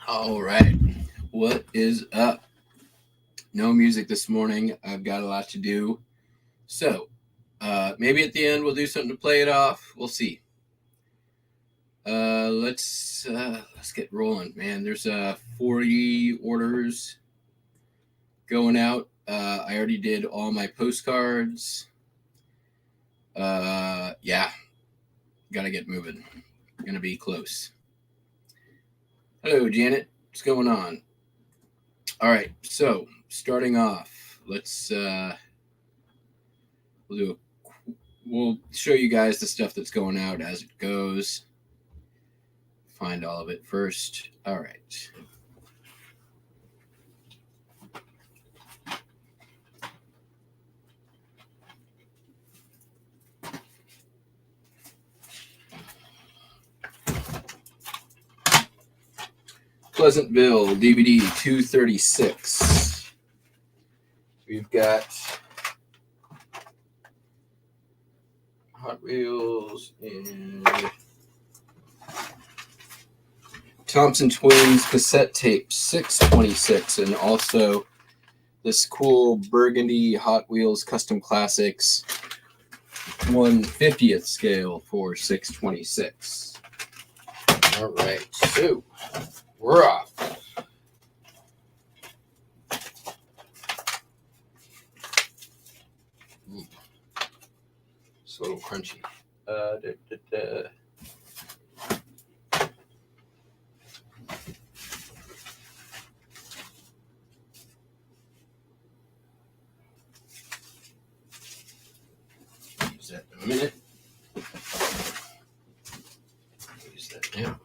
All right. What is up? No music this morning. I've got a lot to do. So, maybe at the end we'll do something to play it off. We'll see. Let's get rolling, man. There's 40 orders going out. I already did all my postcards. Yeah. Gotta get moving. Gonna be close. Hello, Janet. What's going on? All right, so starting off, we'll show you guys the stuff that's going out as it goes. Find all of it first. All right. Pleasantville DVD 236. We've got Hot Wheels and Thompson Twins cassette tape 626, and also this cool burgundy Hot Wheels Custom Classics 1/50th scale for 626. All right, so we're off. It's a little crunchy. Use that in a minute. Use that now.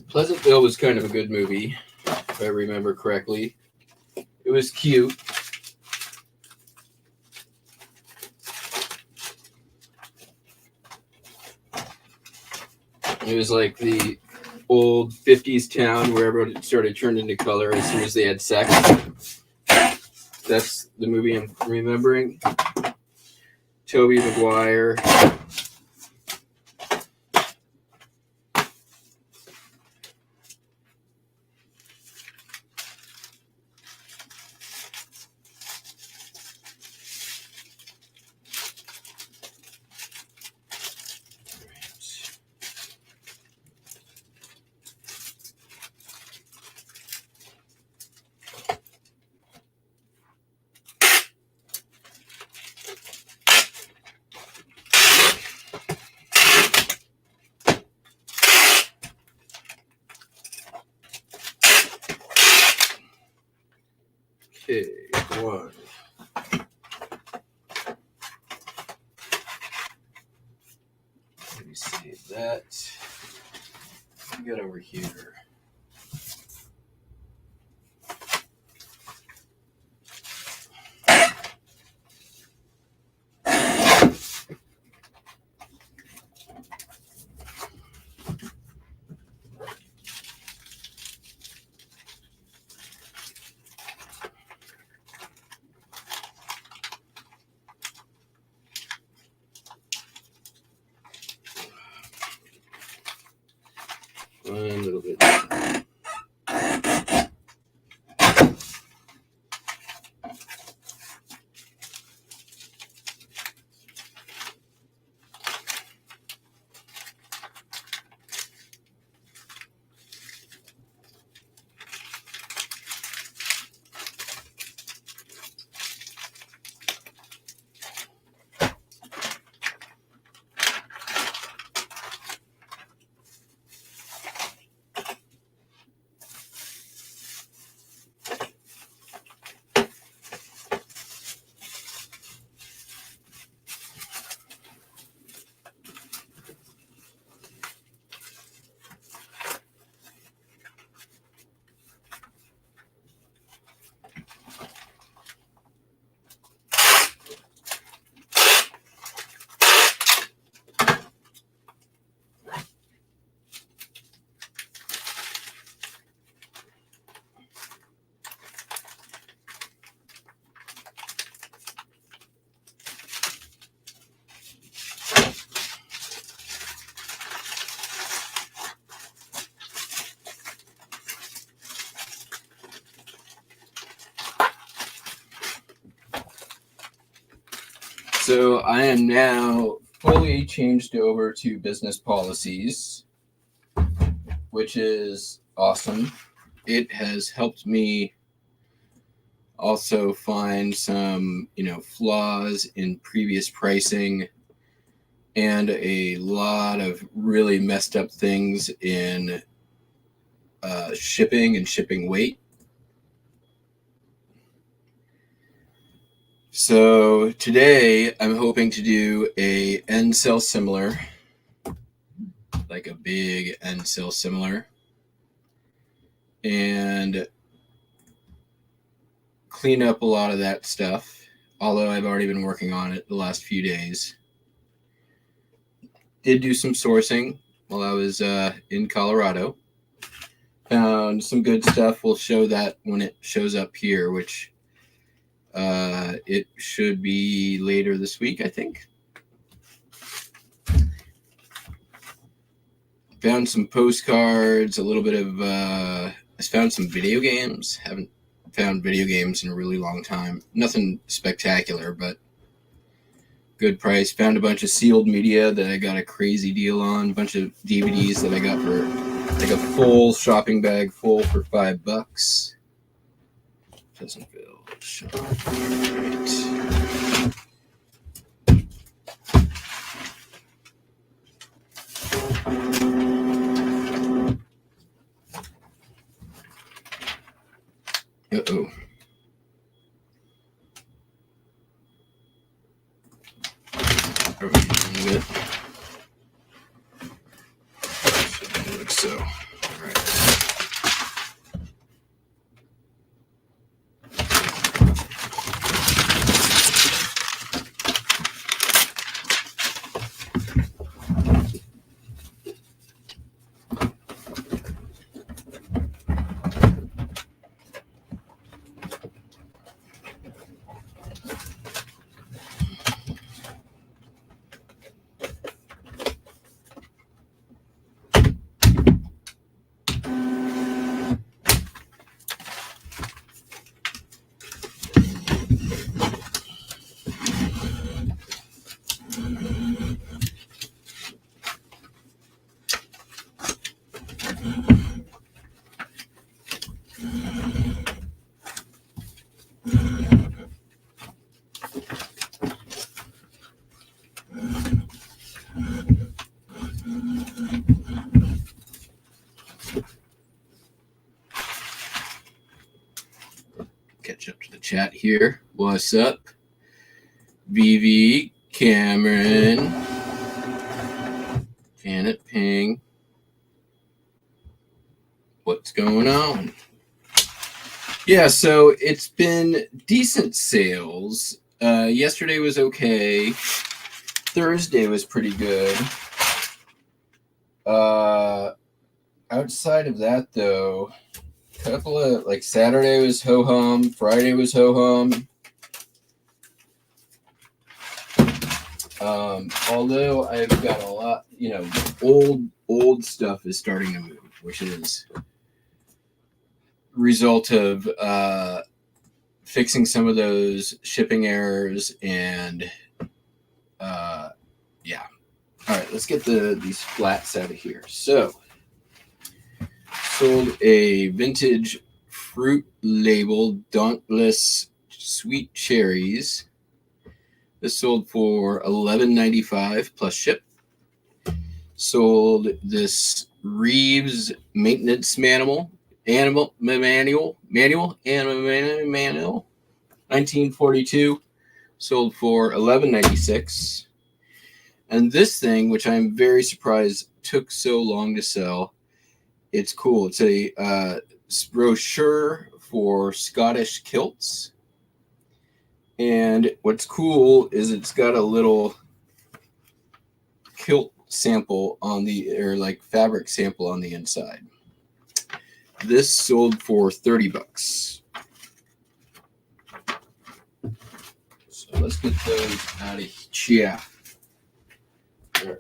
Pleasantville was kind of a good movie, if I remember correctly. It was cute. It was like the old 50s town where everyone started turning into color as soon as they had sex. That's the movie I'm remembering. Tobey Maguire. Okay, one. Let me save that. What we got over here? One little bit. So I am now fully changed over to business policies, which is awesome. It has helped me also find some, flaws in previous pricing and a lot of really messed up things in shipping and shipping weight. So today I'm hoping to do a end cell similar, like a big end cell similar, and clean up a lot of that stuff, although I've already been working on it the last few days. Did do some sourcing while I was in Colorado. Found some good stuff. We'll show that when it shows up here, which it should be later this week, I think. Found some postcards, a little bit of I found some video games. Haven't found video games in a really long time. Nothing spectacular, but good price. Found a bunch of sealed media that I got a crazy deal on. A bunch of DVDs that I got for like a full shopping bag full for $5. Doesn't feel sharp. Uh-oh. Are we doing it? Like so. All right. Catch up to the chat here. What's up? VV, Cameron, Janet, Ping. What's going on? Yeah, so it's been decent sales. Yesterday was okay. Thursday was pretty good. Outside of that, though, a couple of, like, Saturday was ho-hum, Friday was ho-hum. Although I've got a lot, old stuff is starting to move, which is result of fixing some of those shipping errors and yeah. All right, let's get these flats out of here. So, sold a vintage fruit label Dauntless sweet cherries. This sold for $11.95 plus ship. Sold this Reeves maintenance manual, 1942, sold for $11.96. And this thing, which I'm very surprised took so long to sell, it's cool. It's a brochure for Scottish kilts. And what's cool is it's got a little kilt sample on fabric sample on the inside. This sold for $30. So let's get those out of here. All right.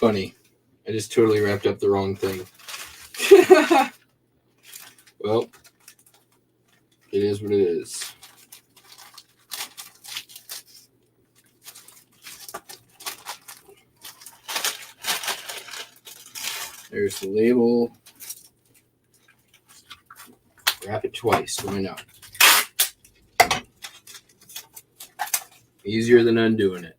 Funny. I just totally wrapped up the wrong thing. Well, it is what it is. There's the label. Wrap it twice. Why not? Easier than undoing it.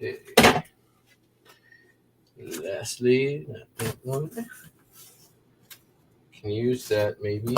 Okay. Lastly, that one. Can use that maybe.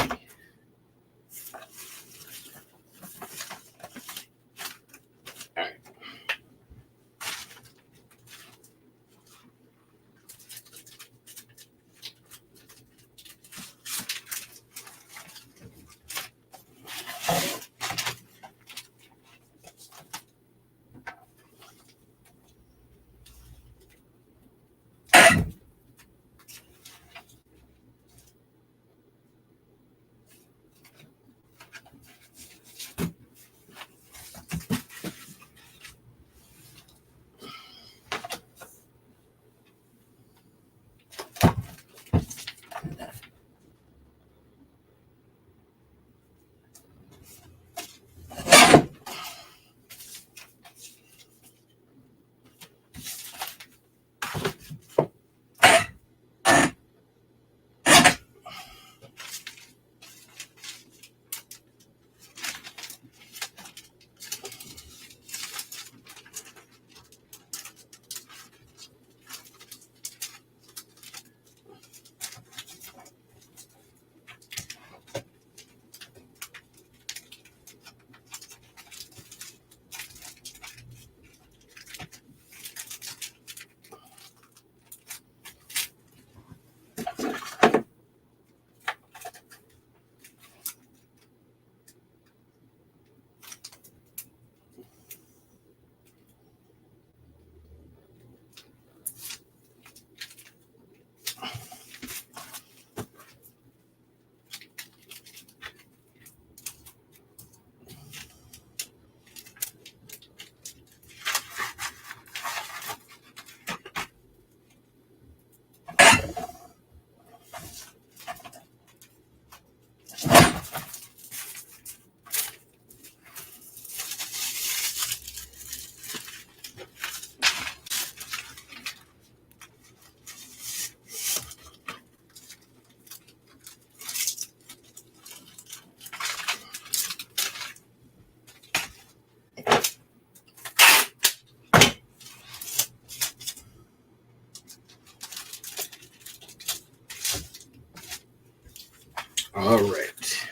Alright.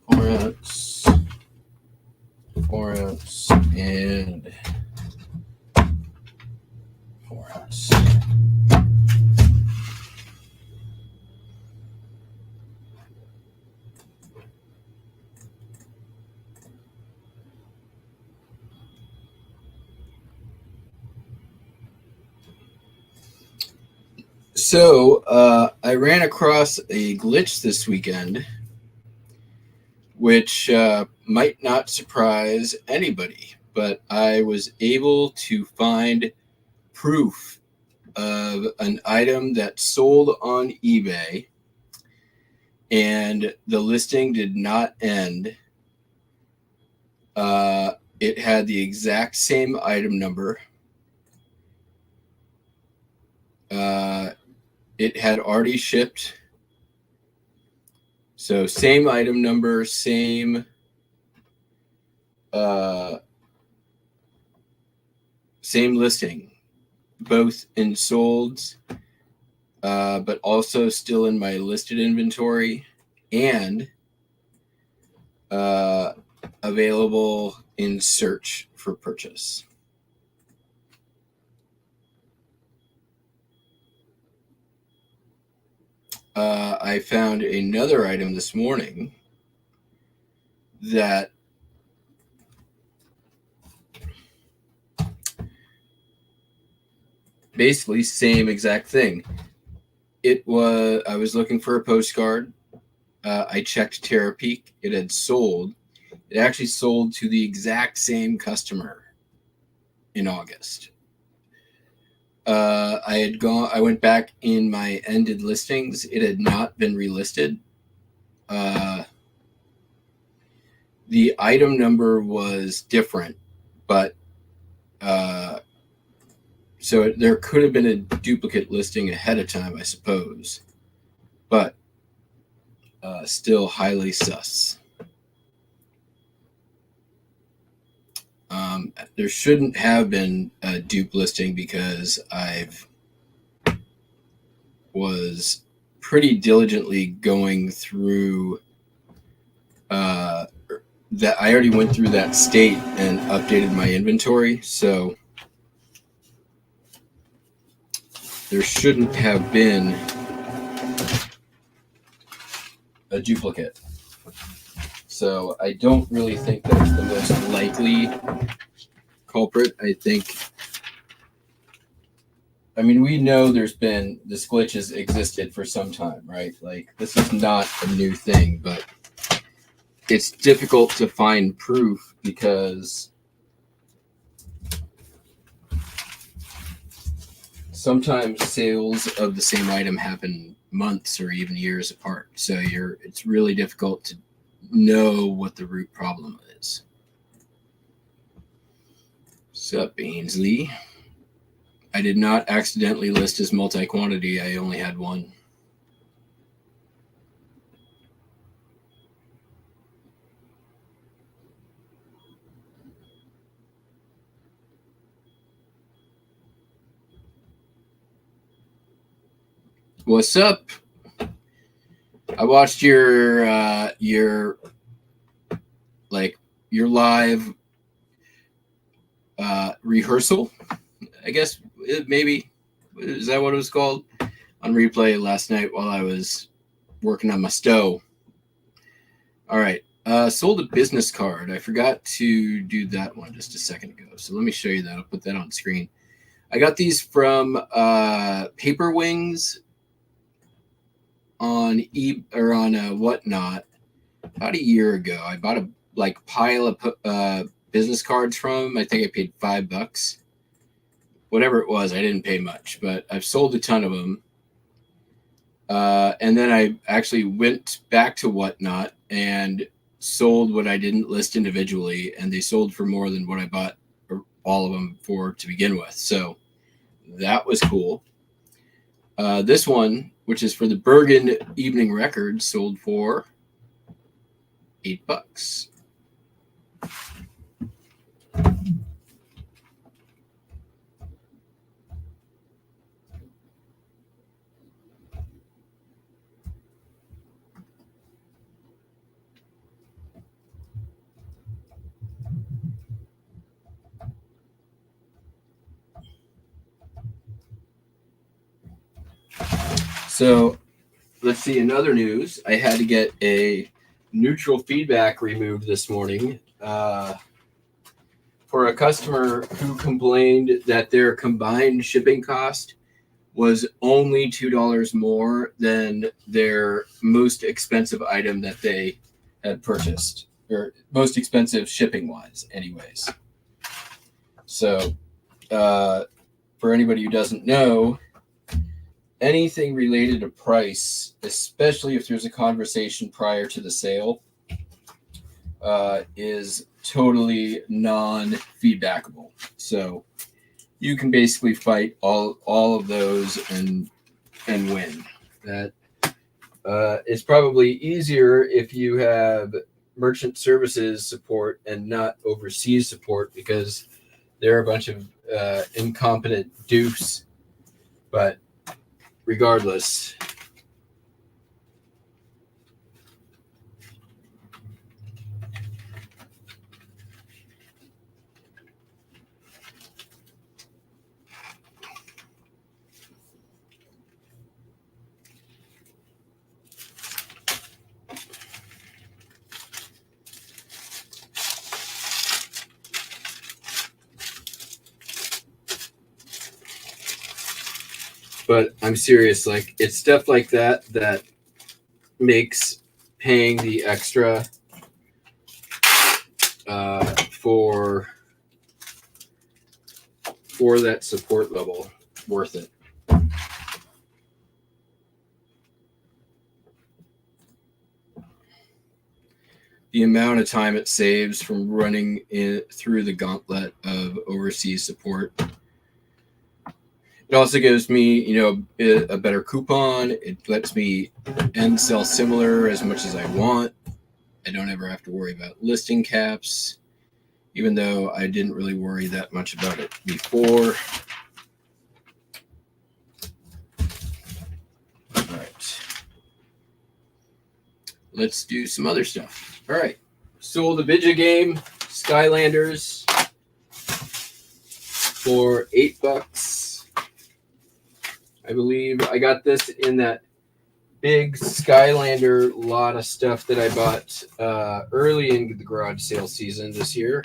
All right. 4 ounce, 4 ounce, and 4 ounce. So I ran across a glitch this weekend which might not surprise anybody, but I was able to find proof of an item that sold on eBay, and the listing did not end. It had the exact same item number. It had already shipped. So same item number, same listing, both in solds, but also still in my listed inventory, and available in search for purchase. I found another item this morning that basically same exact thing. I was looking for a postcard. I checked Terapeak. It had sold. It actually sold to the exact same customer in August. I went back in my ended listings. It had not been relisted. The item number was different, but so there could have been a duplicate listing ahead of time, I suppose, but still highly sus. There shouldn't have been a dupe listing because I've was pretty diligently going through that. I already went through that state and updated my inventory, so there shouldn't have been a duplicate. So I don't really think that's the most likely culprit. We know this glitch has existed for some time, right? Like, this is not a new thing, but it's difficult to find proof because sometimes sales of the same item happen months or even years apart. So it's really difficult to know what the root problem is. Sup, Ainsley? I did not accidentally list as multi-quantity. I only had one. What's up? I watched your live rehearsal, I guess, maybe. Is that what it was called? On replay last night while I was working on my stove. All right. Sold a business card. I forgot to do that one just a second ago. So let me show you that. I'll put that on screen. I got these from Paper Wings on Whatnot about a year ago. I bought a pile of business cards from them. I think I paid $5. Whatever it was, I didn't pay much, but I've sold a ton of them. And then I actually went back to Whatnot and sold what I didn't list individually, and they sold for more than what I bought all of them for to begin with. So that was cool. This one, which is for the Bergen Evening Record, sold for $8. So let's see, another news. I had to get a neutral feedback removed this morning for a customer who complained that their combined shipping cost was only $2 more than their most expensive item that they had purchased, or most expensive shipping wise, anyways. So, for anybody who doesn't know, anything related to price, especially if there's a conversation prior to the sale, is totally non-feedbackable. So you can basically fight all of those and win. That is probably easier if you have merchant services support and not overseas support, because they're a bunch of incompetent doofs. But regardless, but I'm serious. Like, it's stuff like that that makes paying the extra for that support level worth it. The amount of time it saves from running through the gauntlet of overseas support. It also gives me, a better coupon. It lets me end sell similar as much as I want. I don't ever have to worry about listing caps, even though I didn't really worry that much about it before. All right. Let's do some other stuff. All right. Sold a video game, Skylanders, for $8. I believe I got this in that big Skylander lot of stuff that I bought early in the garage sale season this year.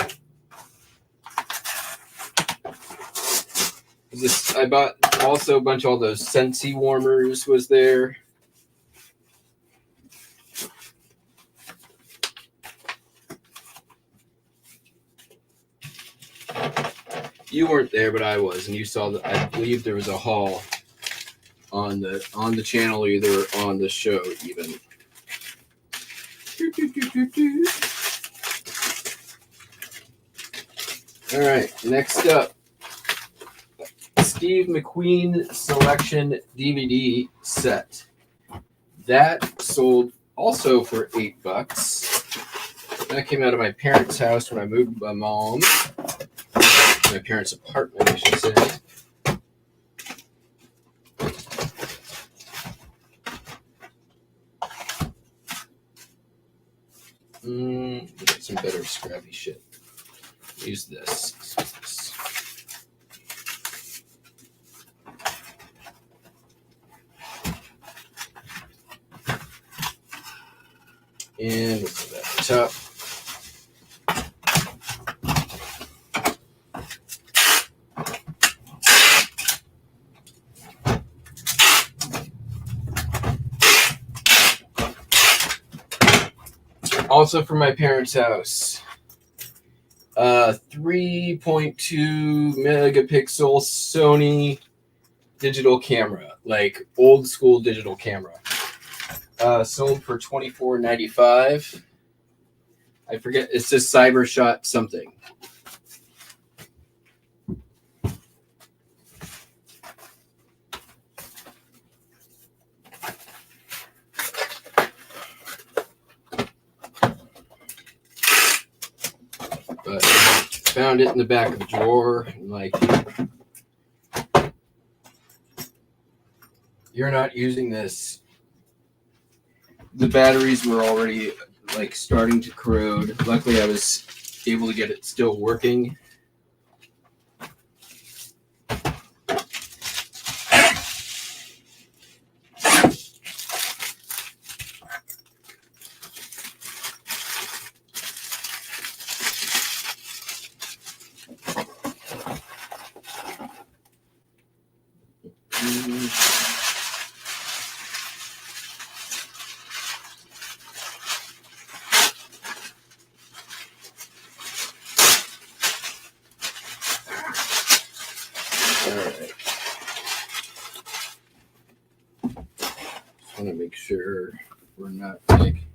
I bought also a bunch of all those Scentsy warmers was there. You weren't there, but I was, and you saw that. I believe there was a haul on the channel, either on the show even. All right, next up, Steve McQueen Selection DVD set. That sold also for $8. That came out of my parents' house when I moved with my mom. My parents' apartment, I should say. Get some better scrappy shit. Use this. And let's put that at the top. Also from my parents' house, 3.2 megapixel Sony digital camera, like old school digital camera. Sold for $24.95. I forget, it's just CyberShot something. But found it in the back of the drawer, and like, you're not using this. The batteries were already like starting to corrode. Luckily, I was able to get it still working. want to make sure we're not like,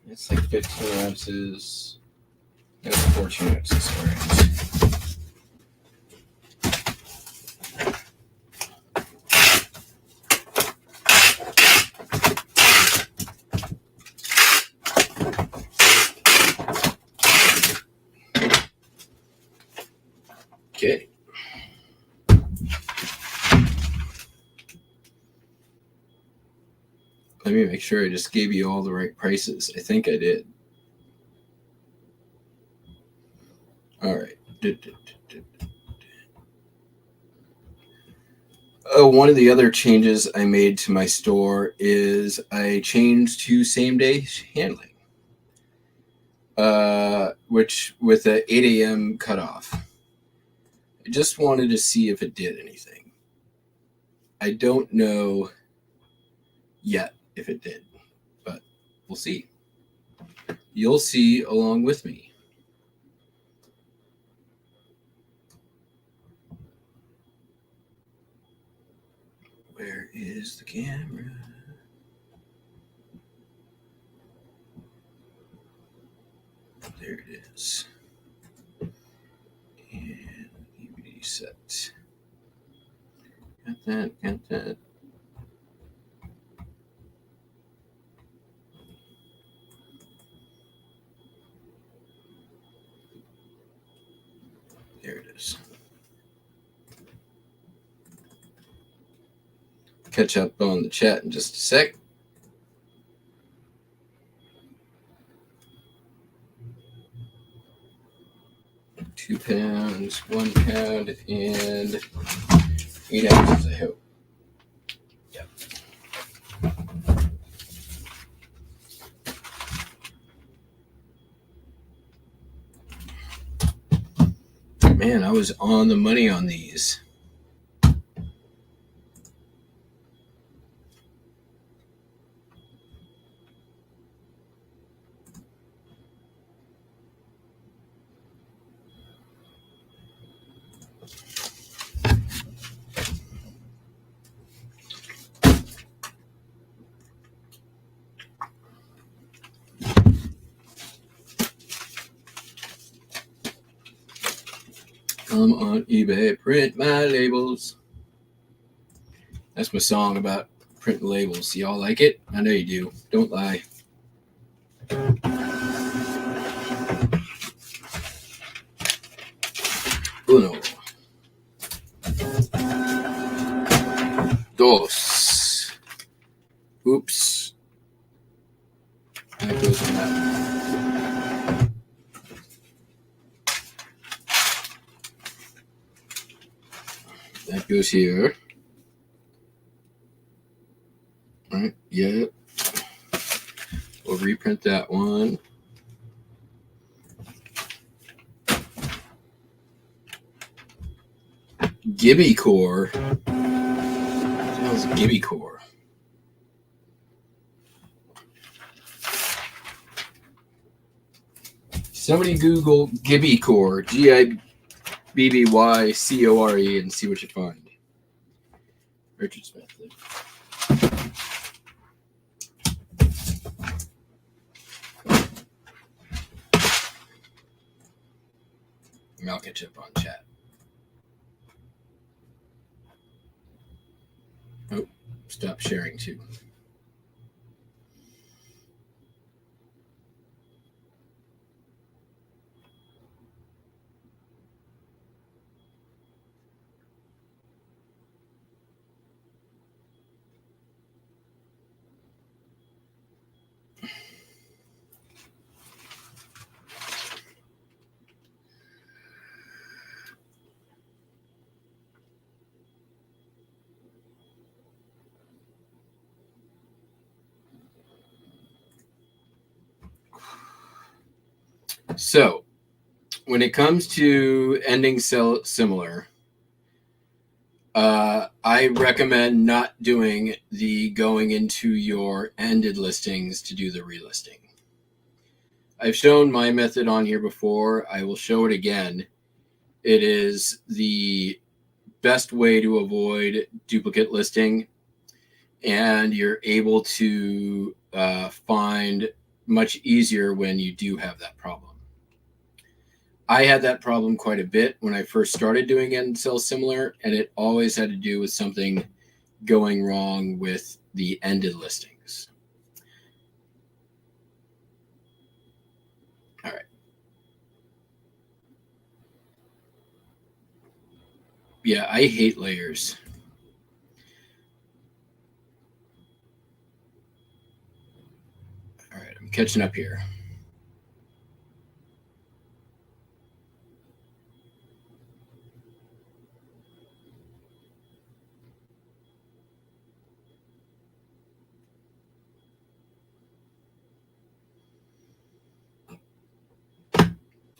it's like 15 ounces. No, 14 ounces, sorry. Okay. Let me make sure I just gave you all the right prices. I think I did. All right. One of the other changes I made to my store is I changed to same-day handling, which with a 8 a.m. cutoff. I just wanted to see if it did anything. I don't know yet if it did, but we'll see. You'll see along with me. Where is the camera? There it is. And EBD set. Got that, got that. There it is. Catch up on the chat in just a sec. £2, 1 pound, and 8 ounces, I hope. Yep. Man, I was on the money on these. Come on eBay, print my labels. That's my song about printing labels. Y'all like it? I know you do. Don't lie. Uno. Dos. Oops. That goes on that. That goes here. All right. Yeah. We'll reprint that one. Gibby core. What the hell is Gibby core? Somebody Google Gibby core, GIBBYCORE, and see what you find. Richard Smith. I'll catch up on chat. Oh, stop sharing too. So, when it comes to ending similar, I recommend not doing the going into your ended listings to do the relisting. I've shown my method on here before. I will show it again. It is the best way to avoid duplicate listing. and you're able to find much easier when you do have that problem. I had that problem quite a bit when I first started doing end sell similar, and it always had to do with something going wrong with the ended listings. All right. Yeah, I hate layers. All right, I'm catching up here.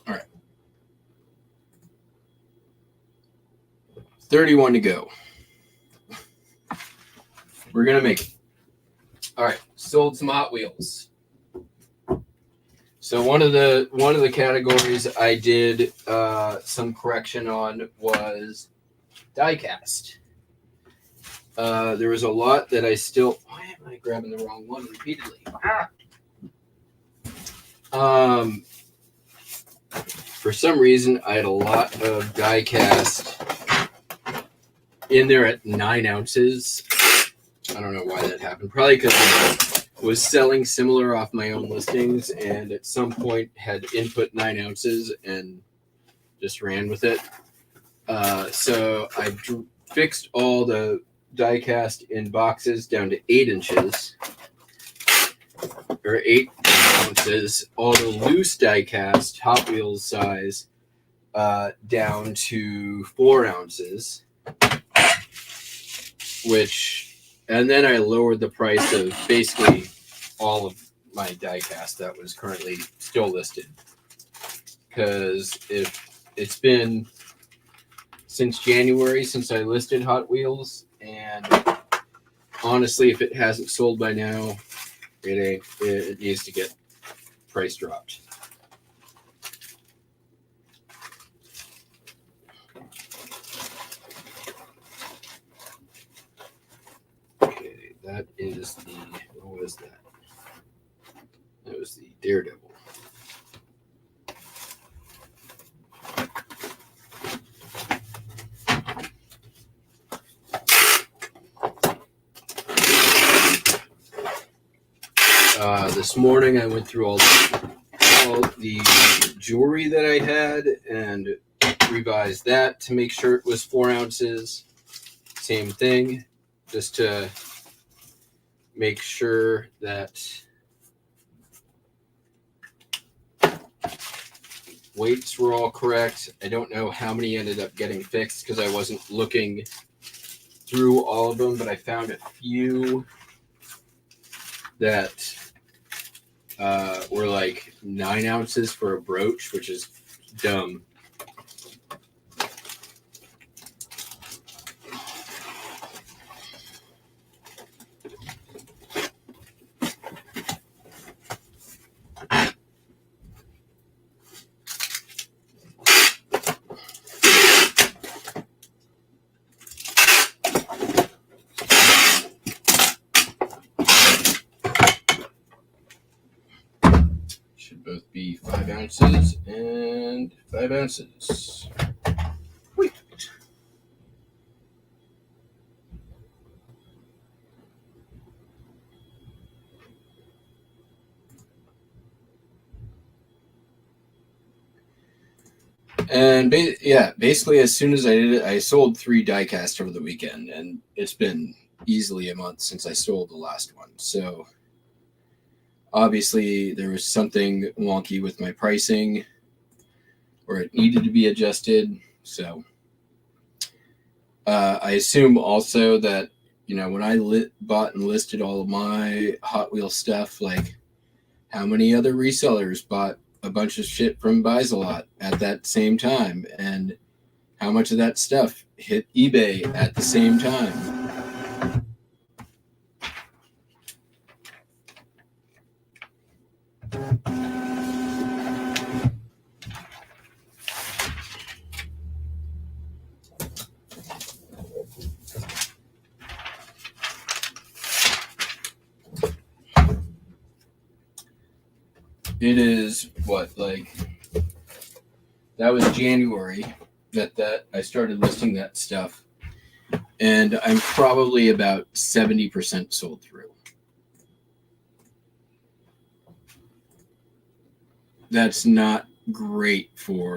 All right. 31 to go. We're going to make it. All right, sold some Hot Wheels. So one of the categories I did some correction on was diecast. There was a lot that I still. Why am I grabbing the wrong one repeatedly? For some reason, I had a lot of diecast in there at 9 ounces. I don't know why that happened. Probably because I was selling similar off my own listings, and at some point had input 9 ounces and just ran with it. So I fixed all the diecast in boxes down to 8 inches or 8 ounces. All the loose diecast Hot Wheels size down to 4 ounces, and then I lowered the price of basically all of my diecast that was currently still listed, because if it's been since January since I listed Hot Wheels, and honestly, if it hasn't sold by now, it needs to get price dropped. Okay, that is the, what was that? That was the Daredevil. This morning I went through all the jewelry that I had and revised that to make sure it was 4 ounces. Same thing, just to make sure that weights were all correct. I don't know how many ended up getting fixed because I wasn't looking through all of them, but I found a few that were like 9 ounces for a brooch, which is dumb. Should both be 5 ounces and 5 ounces. Wait. And basically as soon as I did it, I sold 3 diecast over the weekend, and it's been easily a month since I sold the last one. So obviously there was something wonky with my pricing, or it needed to be adjusted. So I assume also that, when I bought and listed all of my Hot Wheels stuff, like how many other resellers bought a bunch of shit from Buys-A-Lot at that same time, and how much of that stuff hit eBay at the same time. It is what, like, that was January that I started listing that stuff, and I'm probably about 70% sold through. That's not great for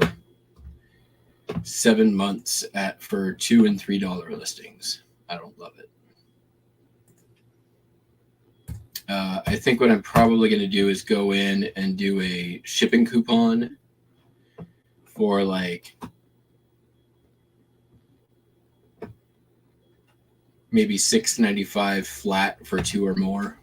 7 months for $2 and $3 listings. I don't love it. I think what I'm probably going to do is go in and do a shipping coupon for like maybe $6.95 flat for 2 or more.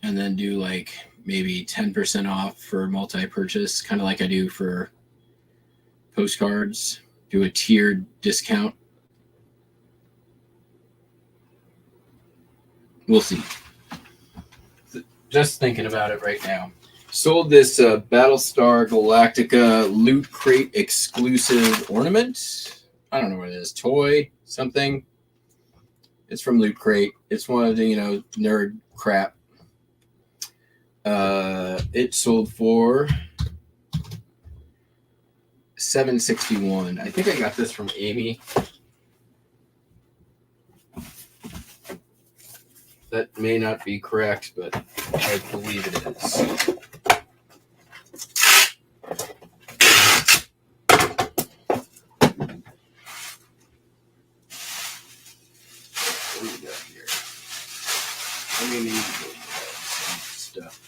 And then do like maybe 10% off for multi-purchase, kind of like I do for postcards. Do a tiered discount. We'll see. Just thinking about it right now. Sold this Battlestar Galactica Loot Crate exclusive ornament. I don't know what it is. Toy, something. It's from Loot Crate. It's one of the, nerd crap. It sold for $7.61. I think I got this from Amy. That may not be correct, but I believe it is. What do we got here? I mean, need stuff.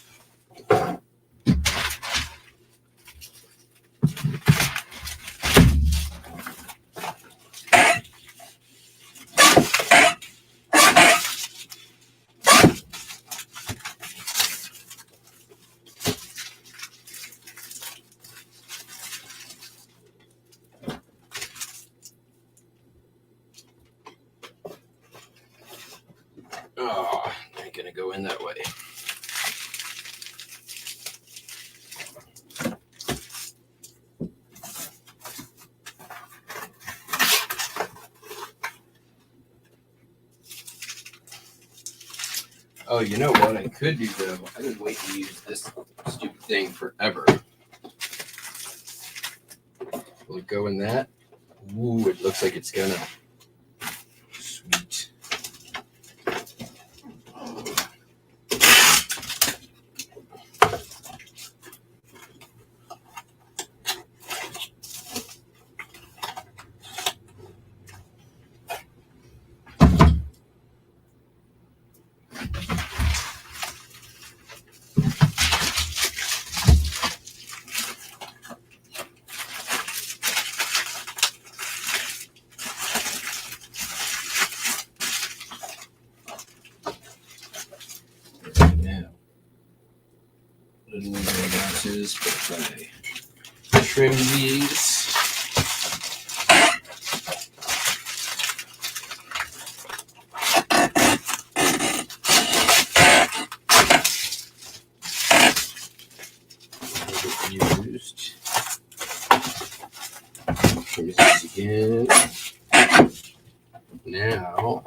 Oh, ain't gonna go in that way. Oh, you know what I could do though? I've been waiting to use this stupid thing forever. Will it go in that? Ooh, it looks like it's gonna. Sweet. Little boxes, but I trim these. Used. Trim these again. Now.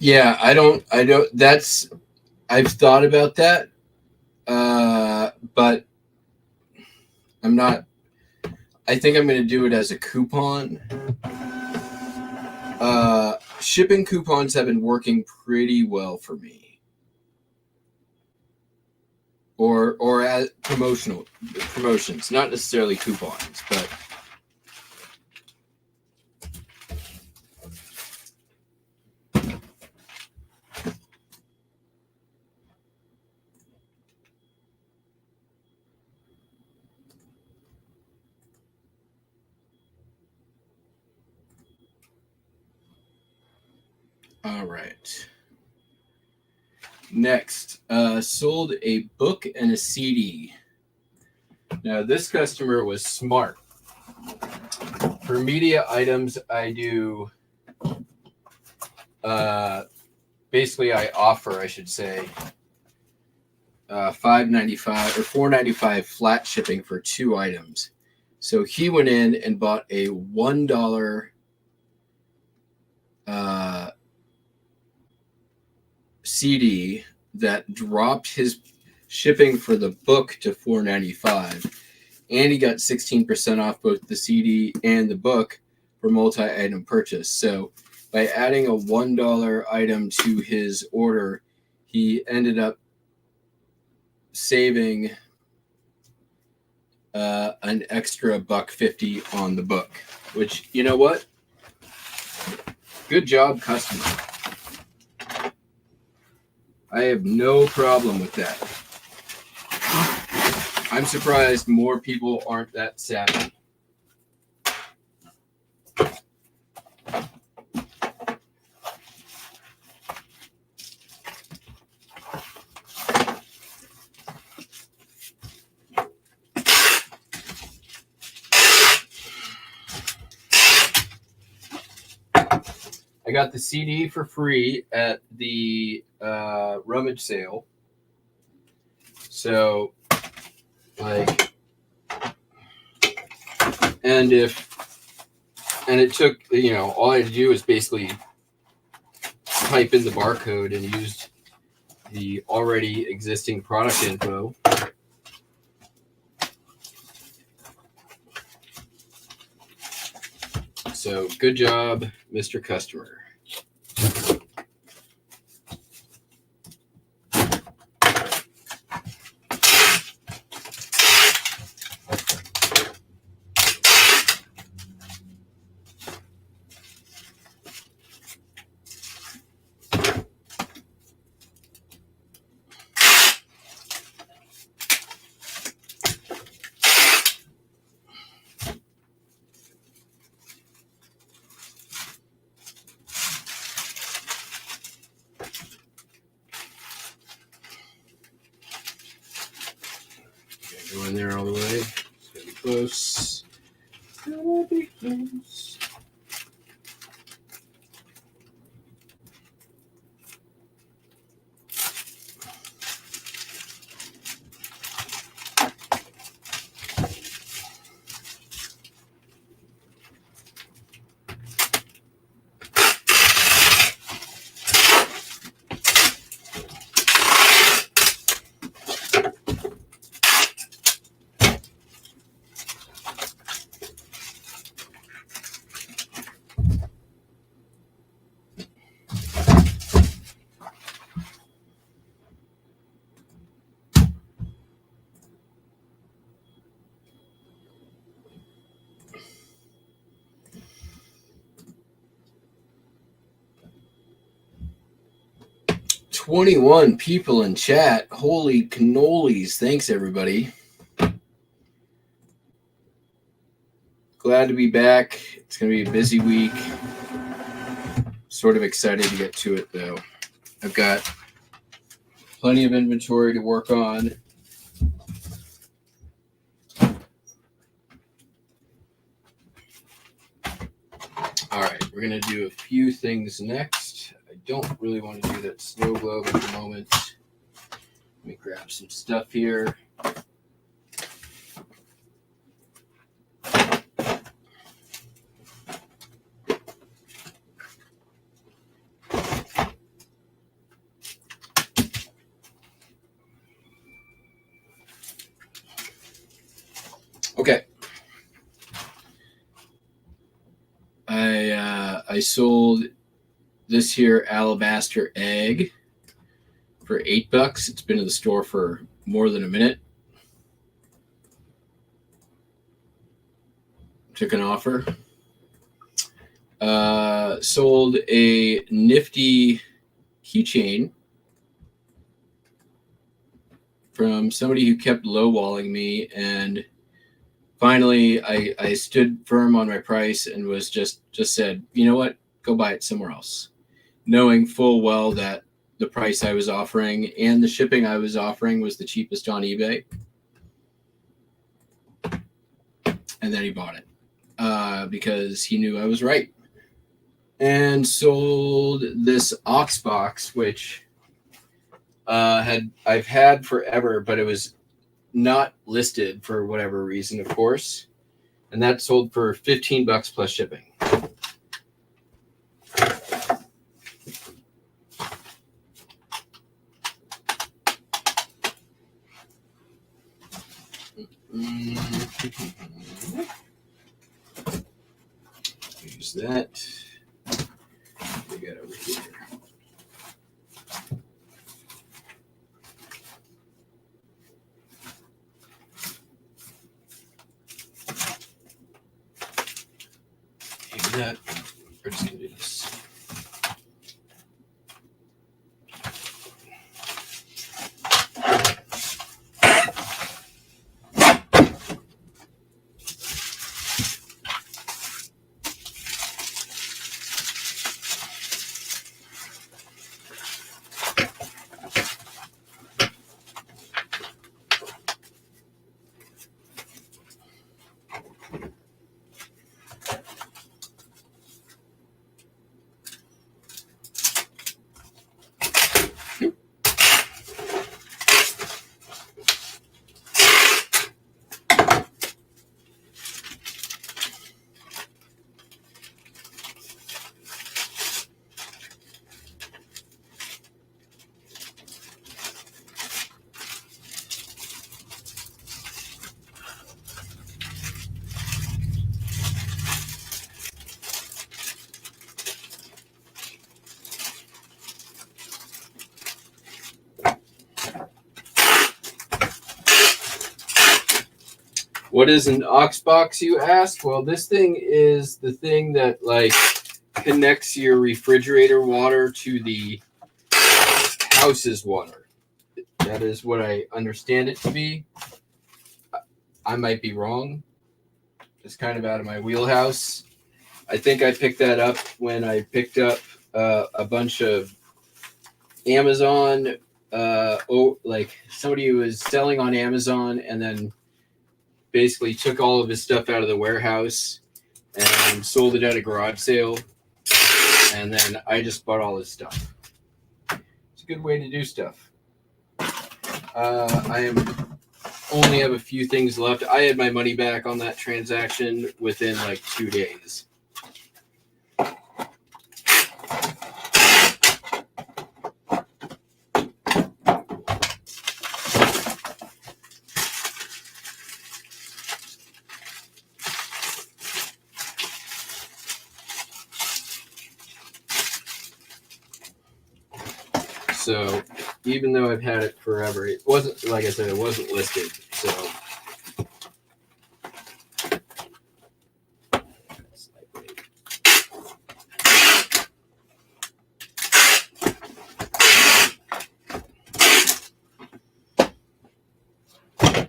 Yeah, I've thought about that, but I think I'm going to do it as a coupon. Shipping coupons have been working pretty well for me. Or as promotions, not necessarily coupons, but all right. Next, sold a book and a CD. Now, this customer was smart. For media items, I do, basically I offer, I should say, $5.95 or $4.95 flat shipping for 2 items. So he went in and bought a $1 CD that dropped his shipping for the book to $4.95, and he got 16% off both the CD and the book for multi-item purchase. So by adding a $1 item to his order, he ended up saving an extra $1.50 on the book, which, you know what? Good job, customer. I have no problem with that. I'm surprised more people aren't that savvy. I got the CD for free at the rummage sale. So, like, and it took, all I had to do was basically type in the barcode and used the already existing product info. So, good job, Mr. Customer. Go in there all the way. It's gonna be close. It's gonna be close. $21 people in chat. Holy cannolis. Thanks, everybody. Glad to be back. It's going to be a busy week. Sort of excited to get to it, though. I've got plenty of inventory to work on. All right, we're going to do a few things next. I don't really want to do that snow globe at the moment. Let me grab some stuff here. Okay. I I sold this here alabaster egg for $8. It's been in the store for more than a minute. Took an offer. Sold a nifty keychain from somebody who kept lowballing me, and finally I stood firm on my price and was just said, you know what, go buy it somewhere else, knowing full well that the price I was offering and the shipping I was offering was the cheapest on eBay. And then he bought it because he knew I was right. And sold this Ox box, which I've had forever, but it was not listed for whatever reason, of course. And that sold for $15 plus shipping. Use that. We got over here. Maybe that. We're just gonna do this. What is an Ox box, you ask? Well, this thing is the thing that like connects your refrigerator water to the house's water. That is what I understand it to be. I might be wrong. It's kind of out of my wheelhouse. I think I picked that up when I picked up a bunch of Amazon, like somebody who was selling on Amazon and then basically took all of his stuff out of the warehouse and sold it at a garage sale. And then I just bought all his stuff. It's a good way to do stuff. I only have a few things left. I had my money back on that transaction within like 2 days. So even though I've had it forever, it wasn't, like I said, it wasn't listed. So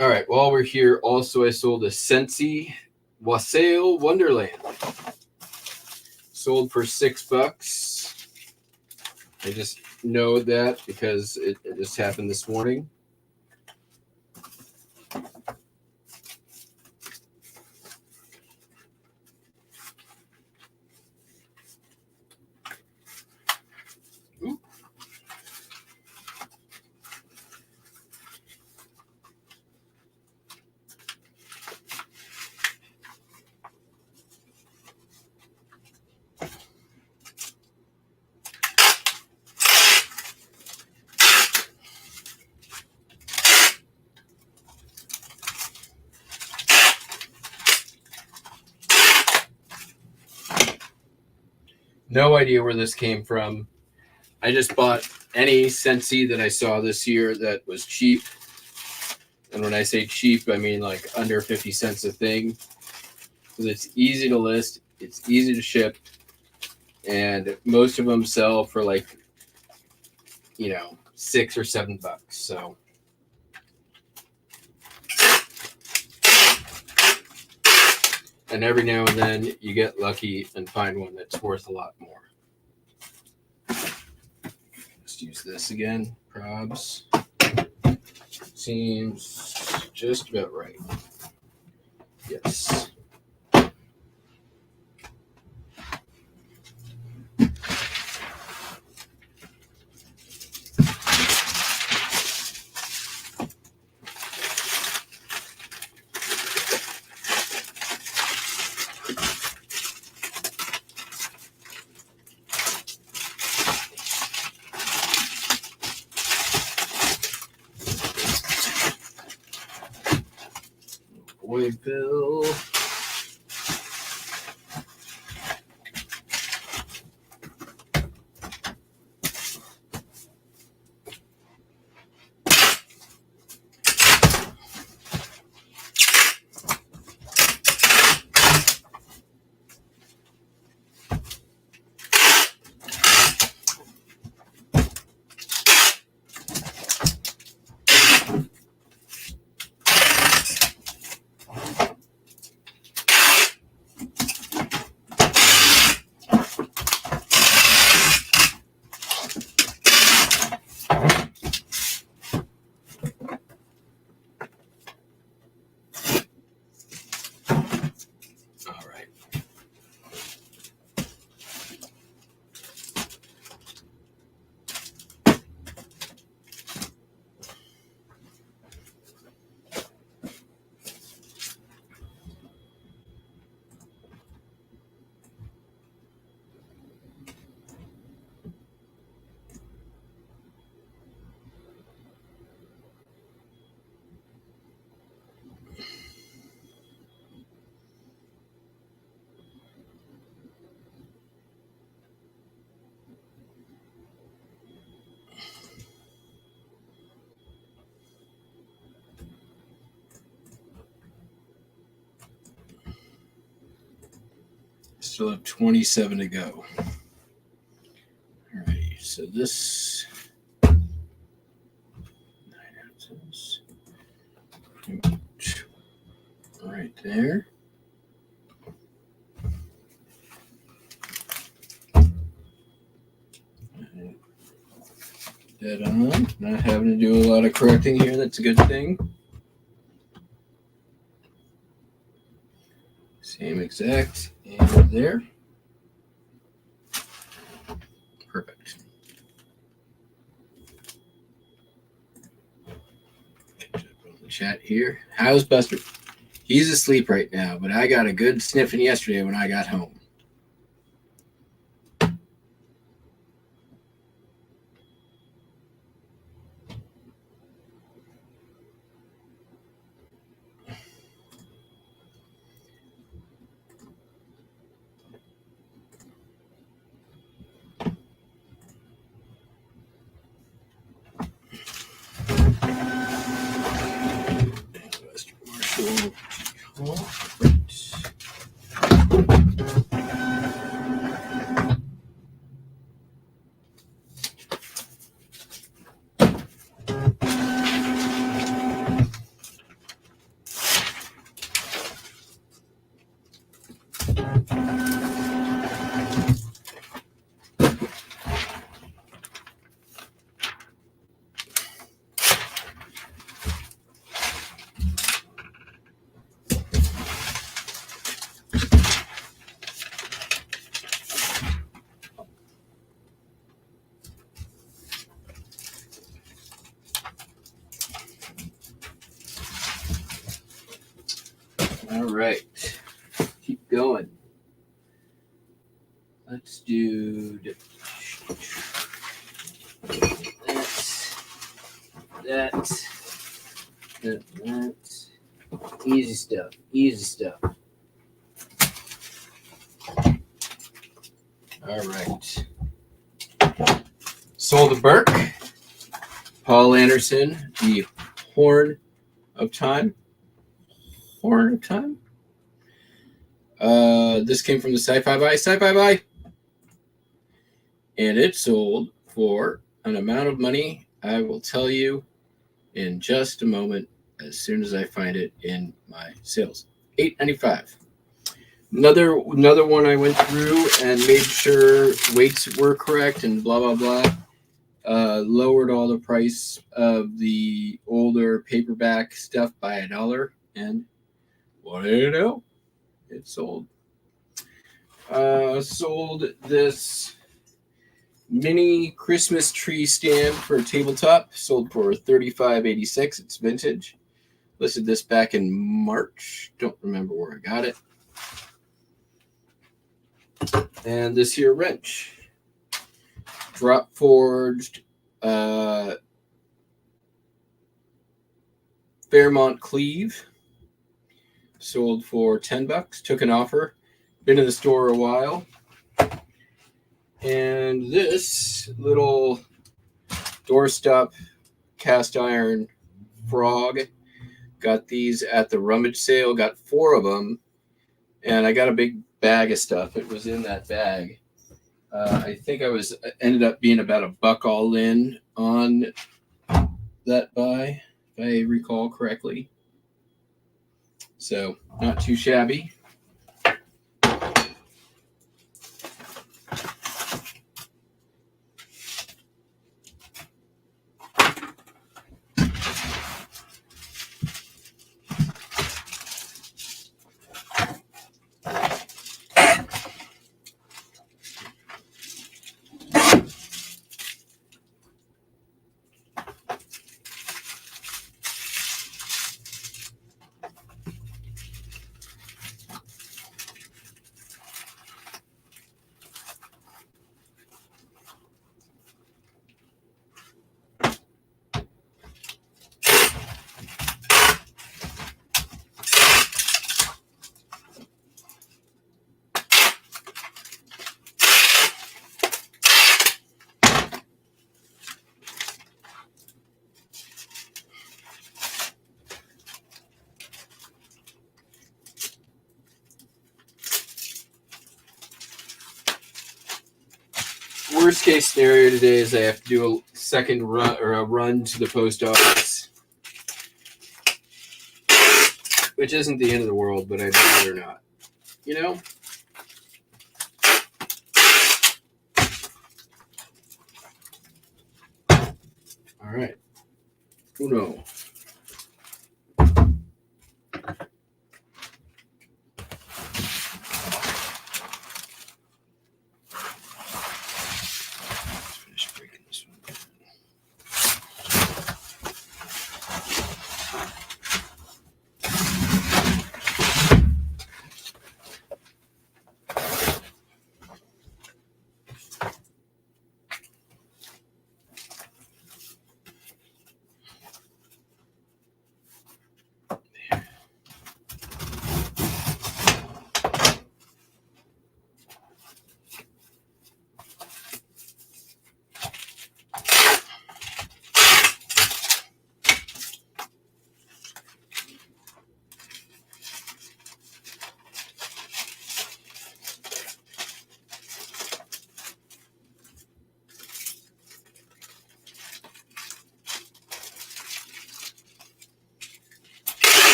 all right, while we're here, also I sold a Scentsy Wassail Wonderland. Sold for $6. I just know that because it just happened this morning. Ooh. No idea where this came from. I just bought any Scentsy that I saw this year that was cheap. And when I say cheap, I mean like under 50 cents a thing. Because it's easy to list, it's easy to ship, and most of them sell for like, $6 or $7. So and every now and then you get lucky and find one that's worth a lot more. Let's use this again. Probs. Seems just about right. Yes. Boy, Bill. All right. Still have 27 to go. All right, so this 9 ounces. Right there. Dead on. Not having to do a lot of correcting here. That's a good thing. Same exact. And there. Perfect. Chat here. How's Buster? He's asleep right now, but I got a good sniffing yesterday when I got home. Buster Marshall. All right, keep going. Let's do that. Easy stuff. Easy stuff. All right. Sold to Burke. Paul Anderson, the Horn of Time. Horn of Time? This came from the Sci-Fi Buy. Sci-Fi Buy. And it sold for an amount of money I will tell you in just a moment as soon as I find it in my sales. $8.95. Another one I went through and made sure weights were correct and blah, blah, blah. Lowered all the price of the older paperback stuff by $1, and what do you know? It sold. Sold this mini Christmas tree stand for a tabletop. Sold for $35.86. It's vintage. Listed this back in March. Don't remember where I got it. And this here wrench. Drop forged Fairmont Cleve. Sold for $10. Took an offer. Been in the store a while. And this little doorstop cast iron frog. Got these at the rummage sale. Got 4 of them. And I got a big bag of stuff. It was in that bag. I think ended up being about $1 all in on that buy, if I recall correctly. So not too shabby. Worst case scenario today is I have to do a second run or a run to the post office, which isn't the end of the world, but I'd rather not. You know? All right. Uno.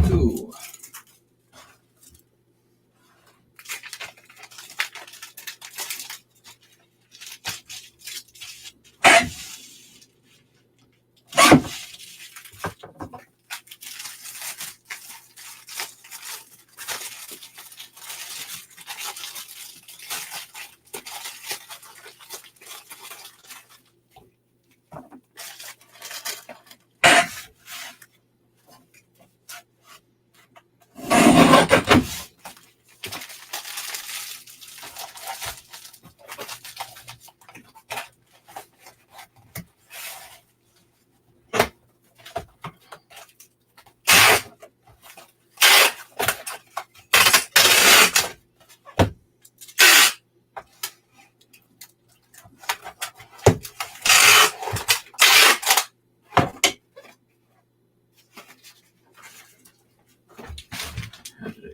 Ooh.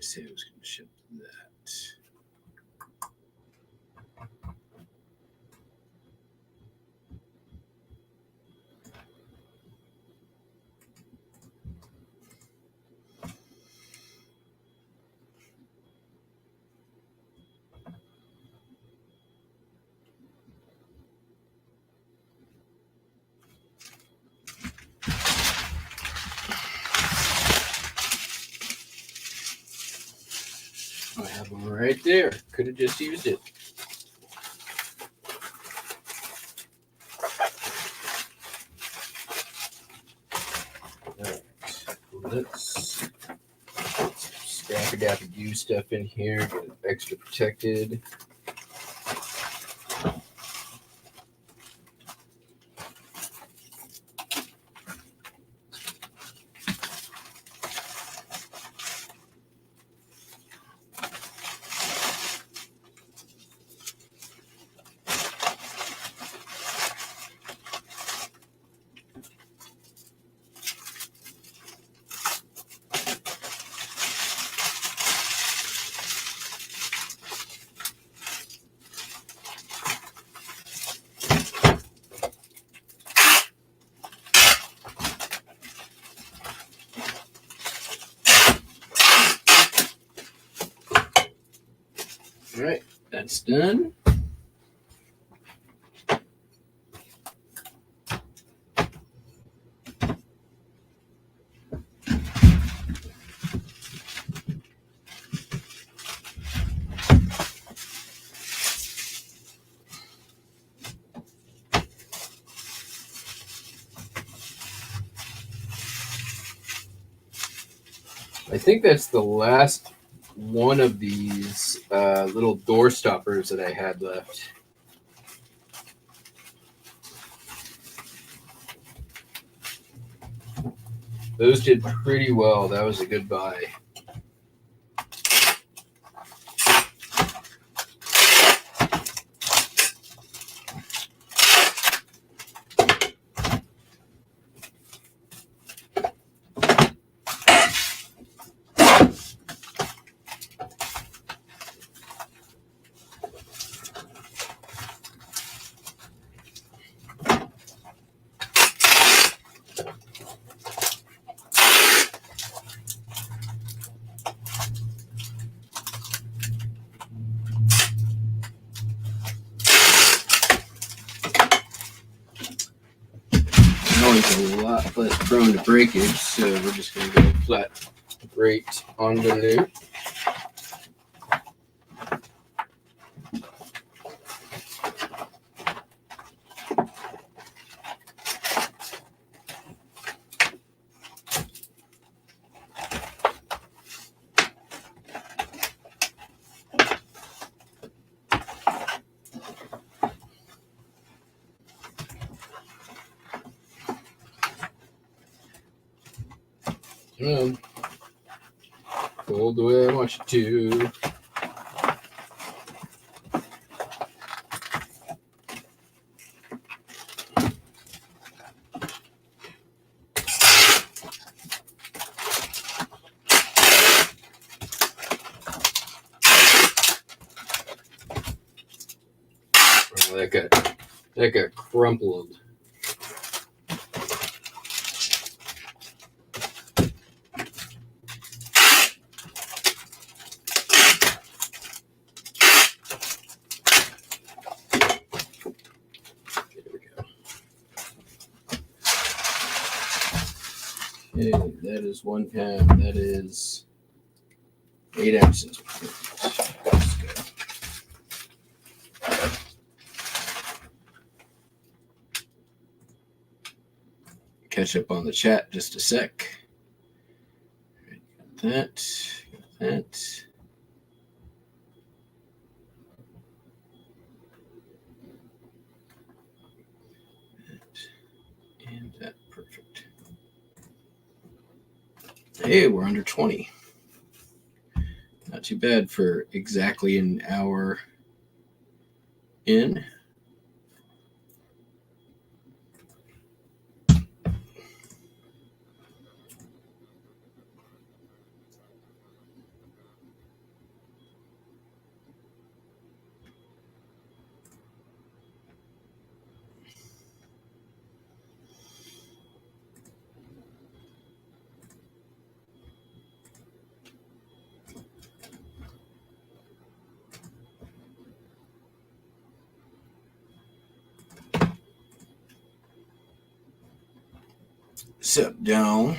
say I was going to ship that? I have one right there. Could have just used it. Alright, let's Stack Adapted U stuff in here, get it extra protected. All right, that's done. I think that's the last one of these little door stoppers that I had left. Those did pretty well. That was a good buy. Always a lot less prone to breakage, so we're just going to go flat right on the loop. Fold the way I want you to. Oh, that got crumpled. Okay, that is 1 pound. That is 8 ounces. Let's go. Catch up on the chat just a sec. Got that. And that. Perfect. Hey, we're under 20. Not too bad for exactly an hour in. What's up, Dome?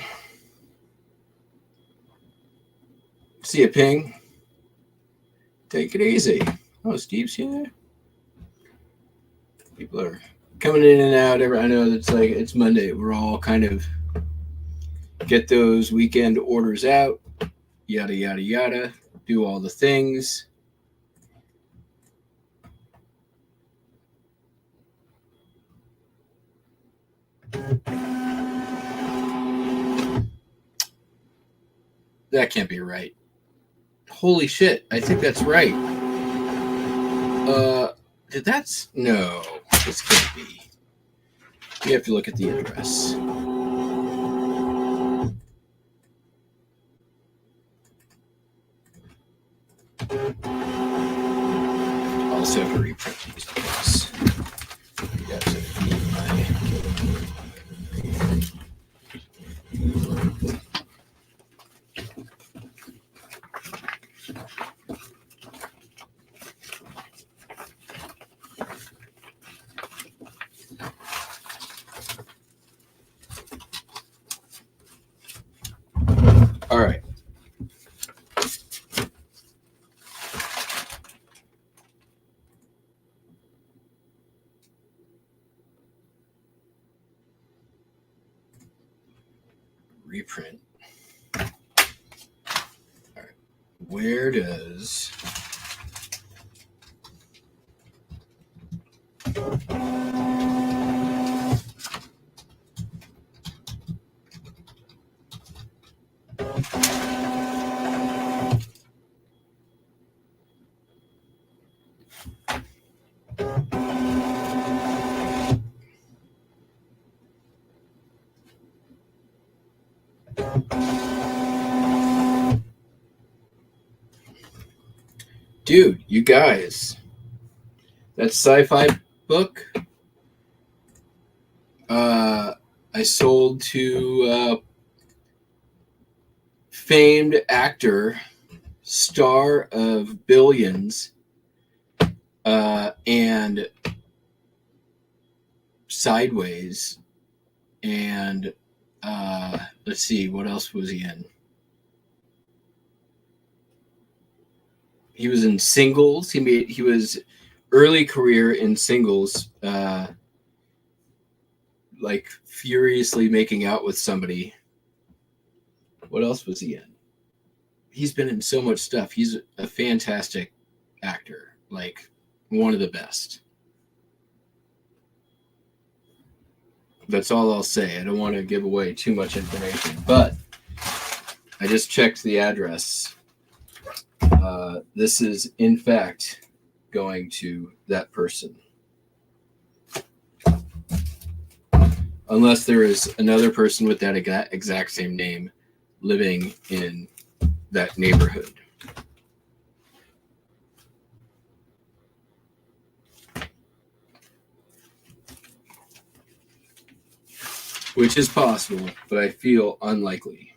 See a ping? Take it easy. Oh, Steve's here. People are coming in and out. I know it's like it's Monday. We're all kind of get those weekend orders out. Yada yada yada. Do all the things. That can't be right. Holy shit! I think that's right. No, this can't be. You have to look at the address. Also have to reprint these books. You guys have to eat All right. Reprint. All right. Where does dude, you guys, that sci-fi book I sold to famed actor, star of Billions, and Sideways, and let's see, what else was he in? He was in Singles. He was early career in Singles, like furiously making out with somebody. What else was he in? He's been in so much stuff. He's a fantastic actor, like one of the best. That's all I'll say. I don't want to give away too much information, but I just checked the address. This is, in fact, going to that person. Unless there is another person with that exact same name living in that neighborhood. Which is possible, but I feel unlikely.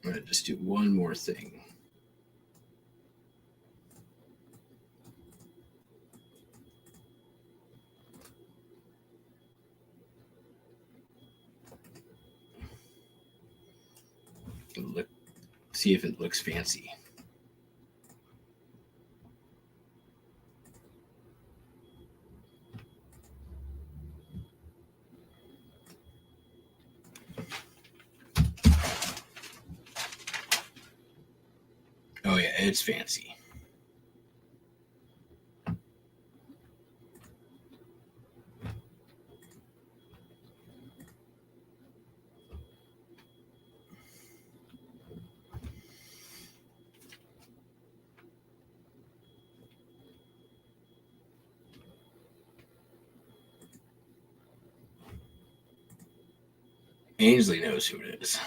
I'm going to just do one more thing. See if it looks fancy. Oh yeah, it's fancy. Ainsley knows who it is.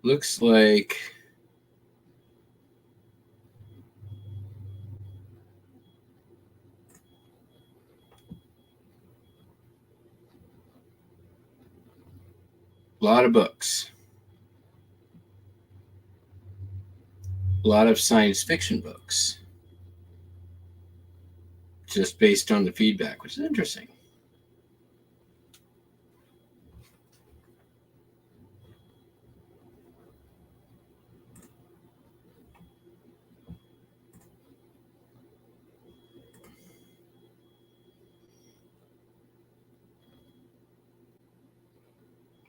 Looks like a lot of books. A lot of science fiction books. Just based on the feedback, which is interesting.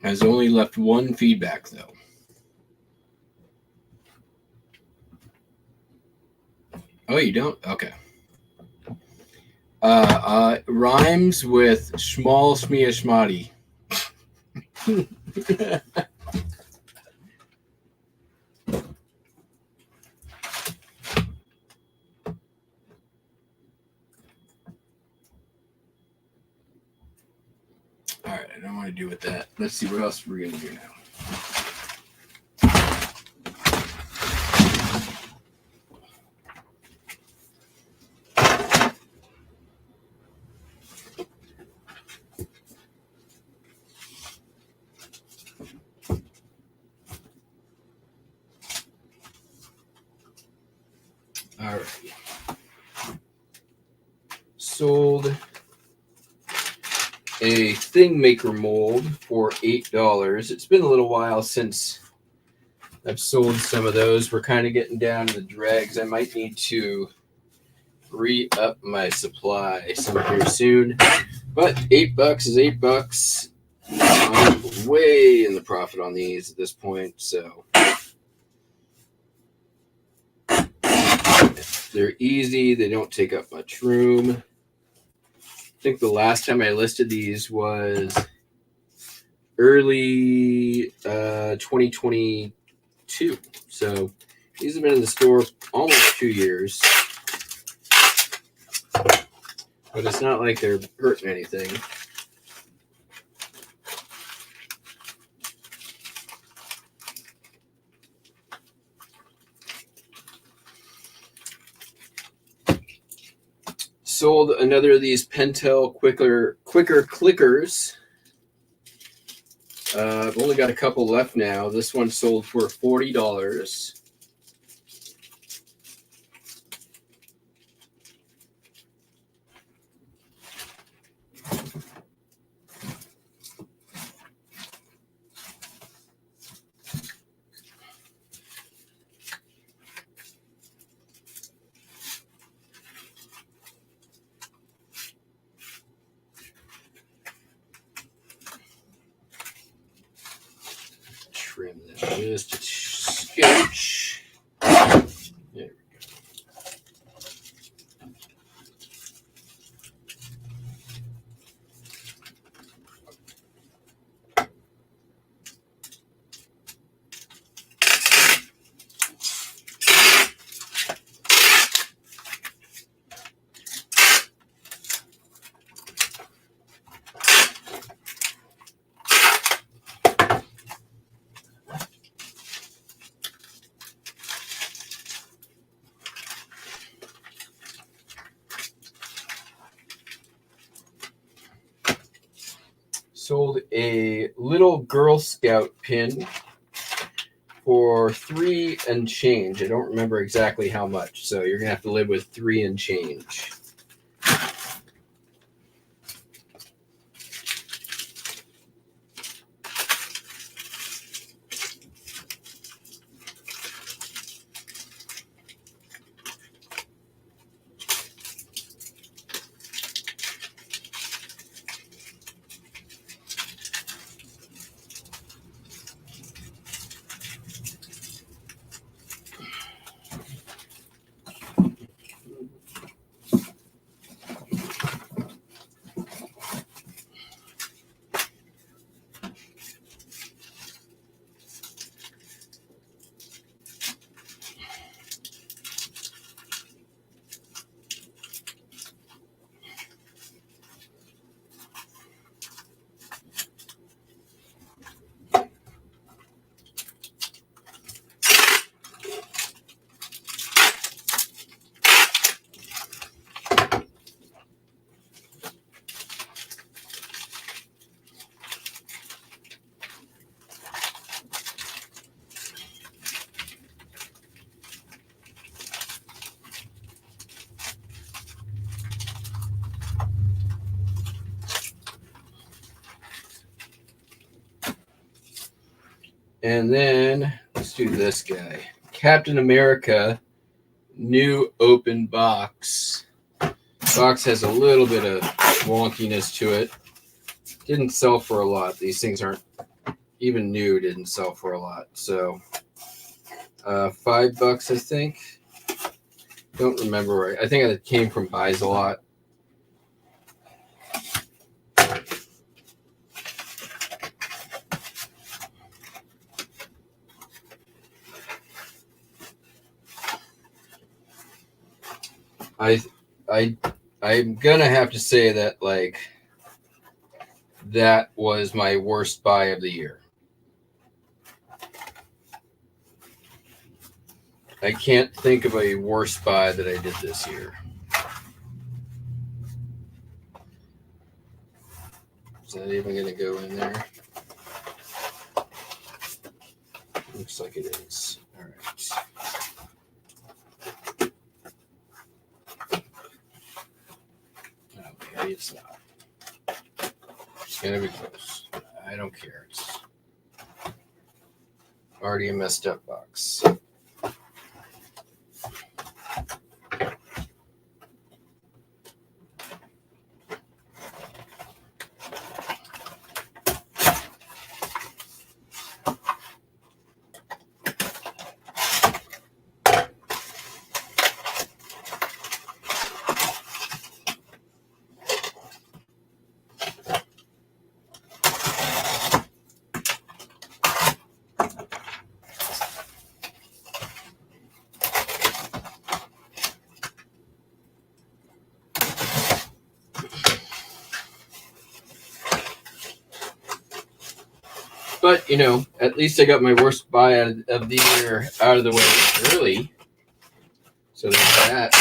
Has only left one feedback, though. Oh, you don't? Okay. Rhymes with schmal smia schmati. All right, I don't want to do with that. Let's see what else we're going to do now. All right. Sold a thing maker mold for $8. It's been a little while since I've sold some of those. We're kind of getting down to the dregs. I might need to re-up my supply sometime soon. But $8 is $8. I'm way in the profit on these at this point, so they're easy. They don't take up much room. I think the last time I listed these was early 2022. So these have been in the store almost 2 years. But it's not like they're hurting anything. Sold another of these Pentel quicker clickers. I've only got a couple left now. This one sold for $40. Trim that just a sketch. There we go. sold a little Girl Scout pin for $3 and change. I don't remember exactly how much, so you're gonna have to live with $3 and change. And then let's do this guy. Captain America, new open box. Box has a little bit of wonkiness to it. Didn't sell for a lot. These things aren't even new. Didn't sell for a lot. So $5, I think. Don't remember right. I think it came from Buys a Lot. I'm gonna have to say that like that was my worst buy of the year. I can't think of a worse buy that I did this year. Is that even gonna go in there? Looks like it is. All right. Okay, it's not. It's gonna be close. I don't care. It's already a messed up box. But, you know, at least I got my worst buy of the year out of the way early. So there's that.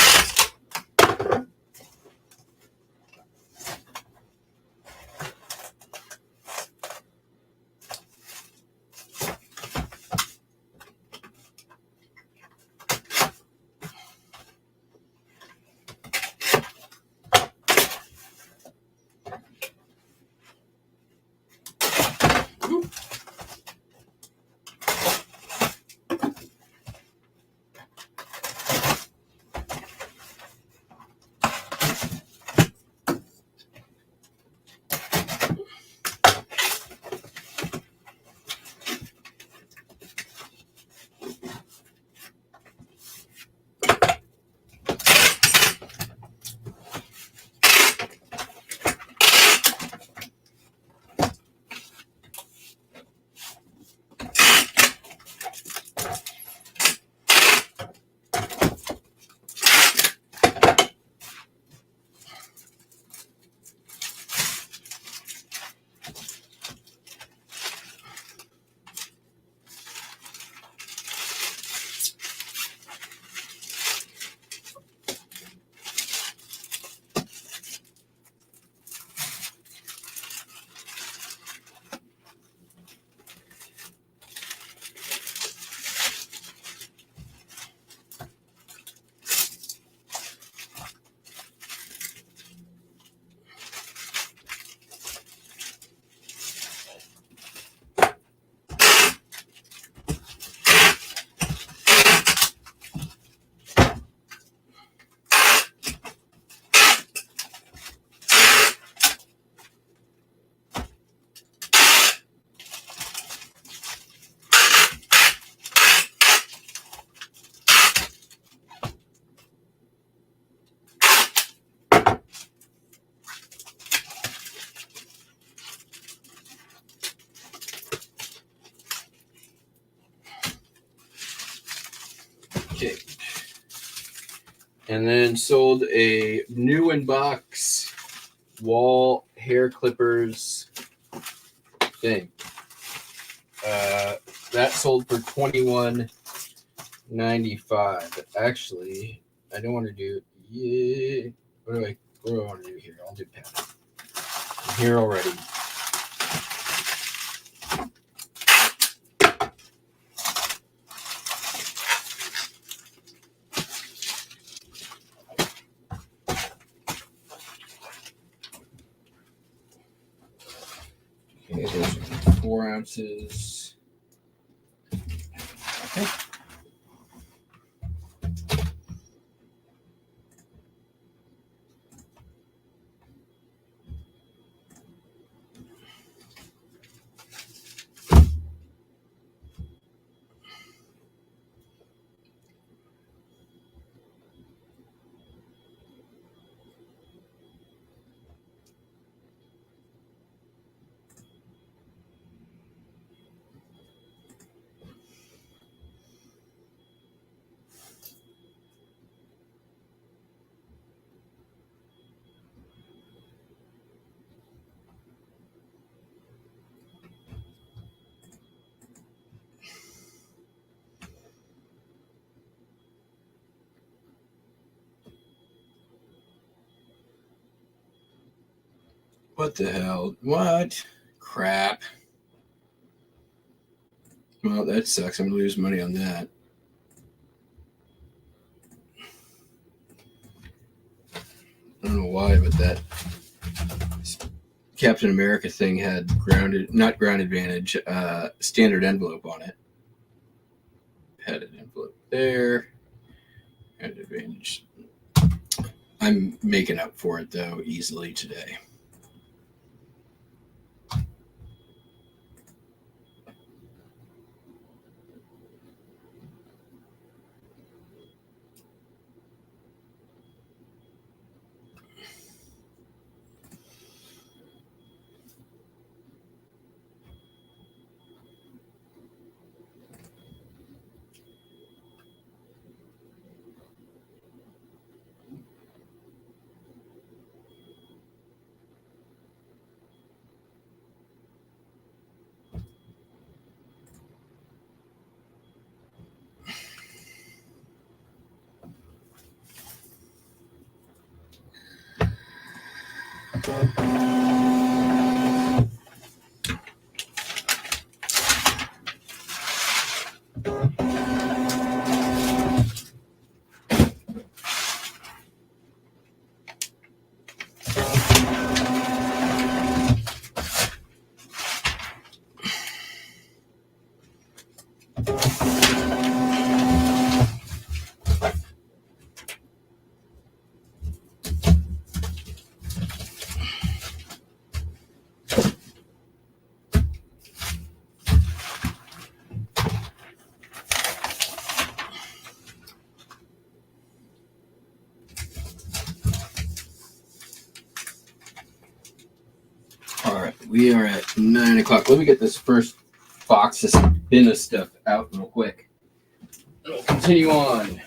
And then sold a new in box wall hair clippers thing. That sold for $21.95. Actually, I don't want to do. Yeah. What do I want to do here? I'll do pattern. I'm here already. Okay, those are 4 ounces. Okay. What the hell? What? Crap. Well, that sucks. I'm going to lose money on that. I don't know why, but that Captain America thing had not ground advantage, standard envelope on it. Had an envelope there. Ground advantage. I'm making up for it, though, easily today. All right, we are at 9 o'clock. Let me get this first box of bin of stuff out real quick. We'll continue on.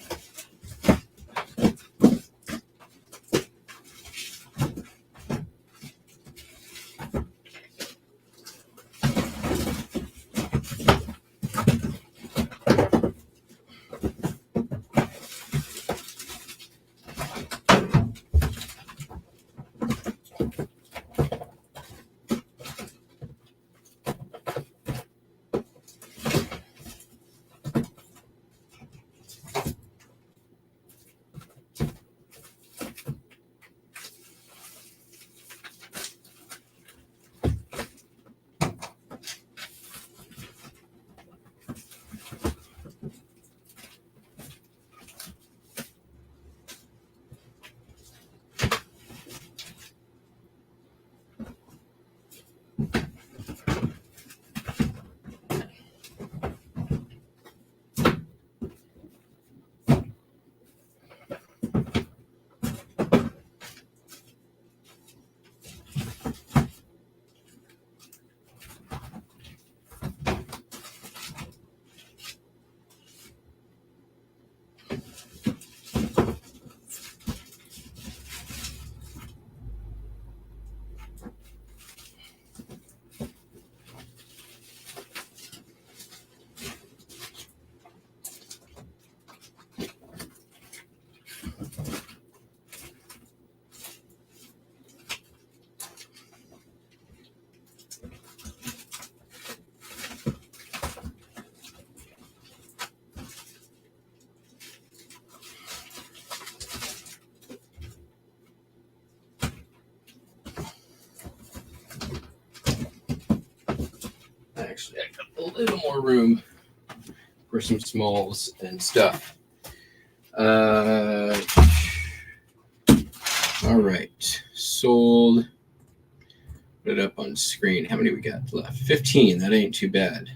Actually, I got a little more room for some smalls and stuff. All right, sold. Put it up on screen. How many we got left? 15. That ain't too bad.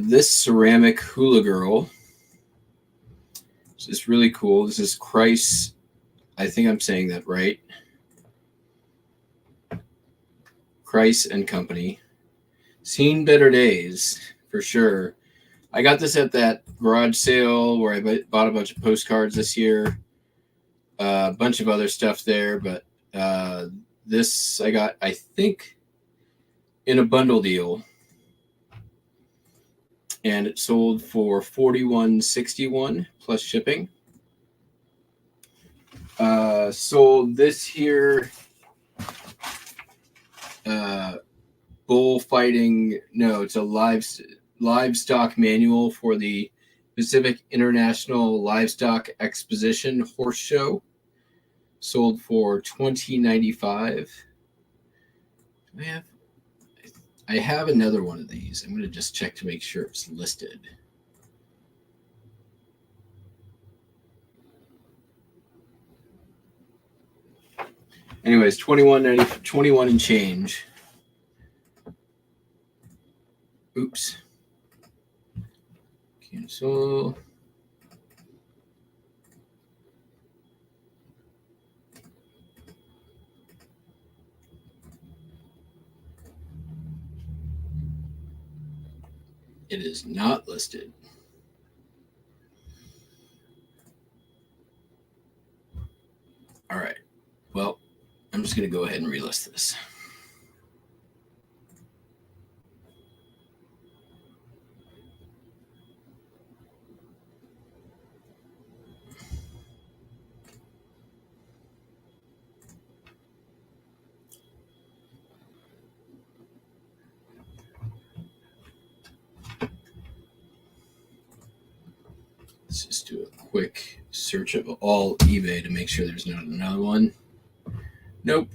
This ceramic hula girl. This is really cool. This is Christ. I think I'm saying that right. Christ and Company. Seen better days, for sure. I got this at that garage sale where I bought a bunch of postcards this year. A bunch of other stuff there, but this I got, I think, in a bundle deal. And it sold for $41.61 plus shipping. Sold this here bullfighting. No, it's a livestock manual for the Pacific International Livestock Exposition Horse Show. Sold for $20.95. I have another one of these. I'm going to just check to make sure it's listed. Anyways, $21 and change. Oops. Cancel. It is not listed. All right. Well, I'm just going to go ahead and relist this. Let's just do a quick search of all eBay to make sure there's not another one. Nope.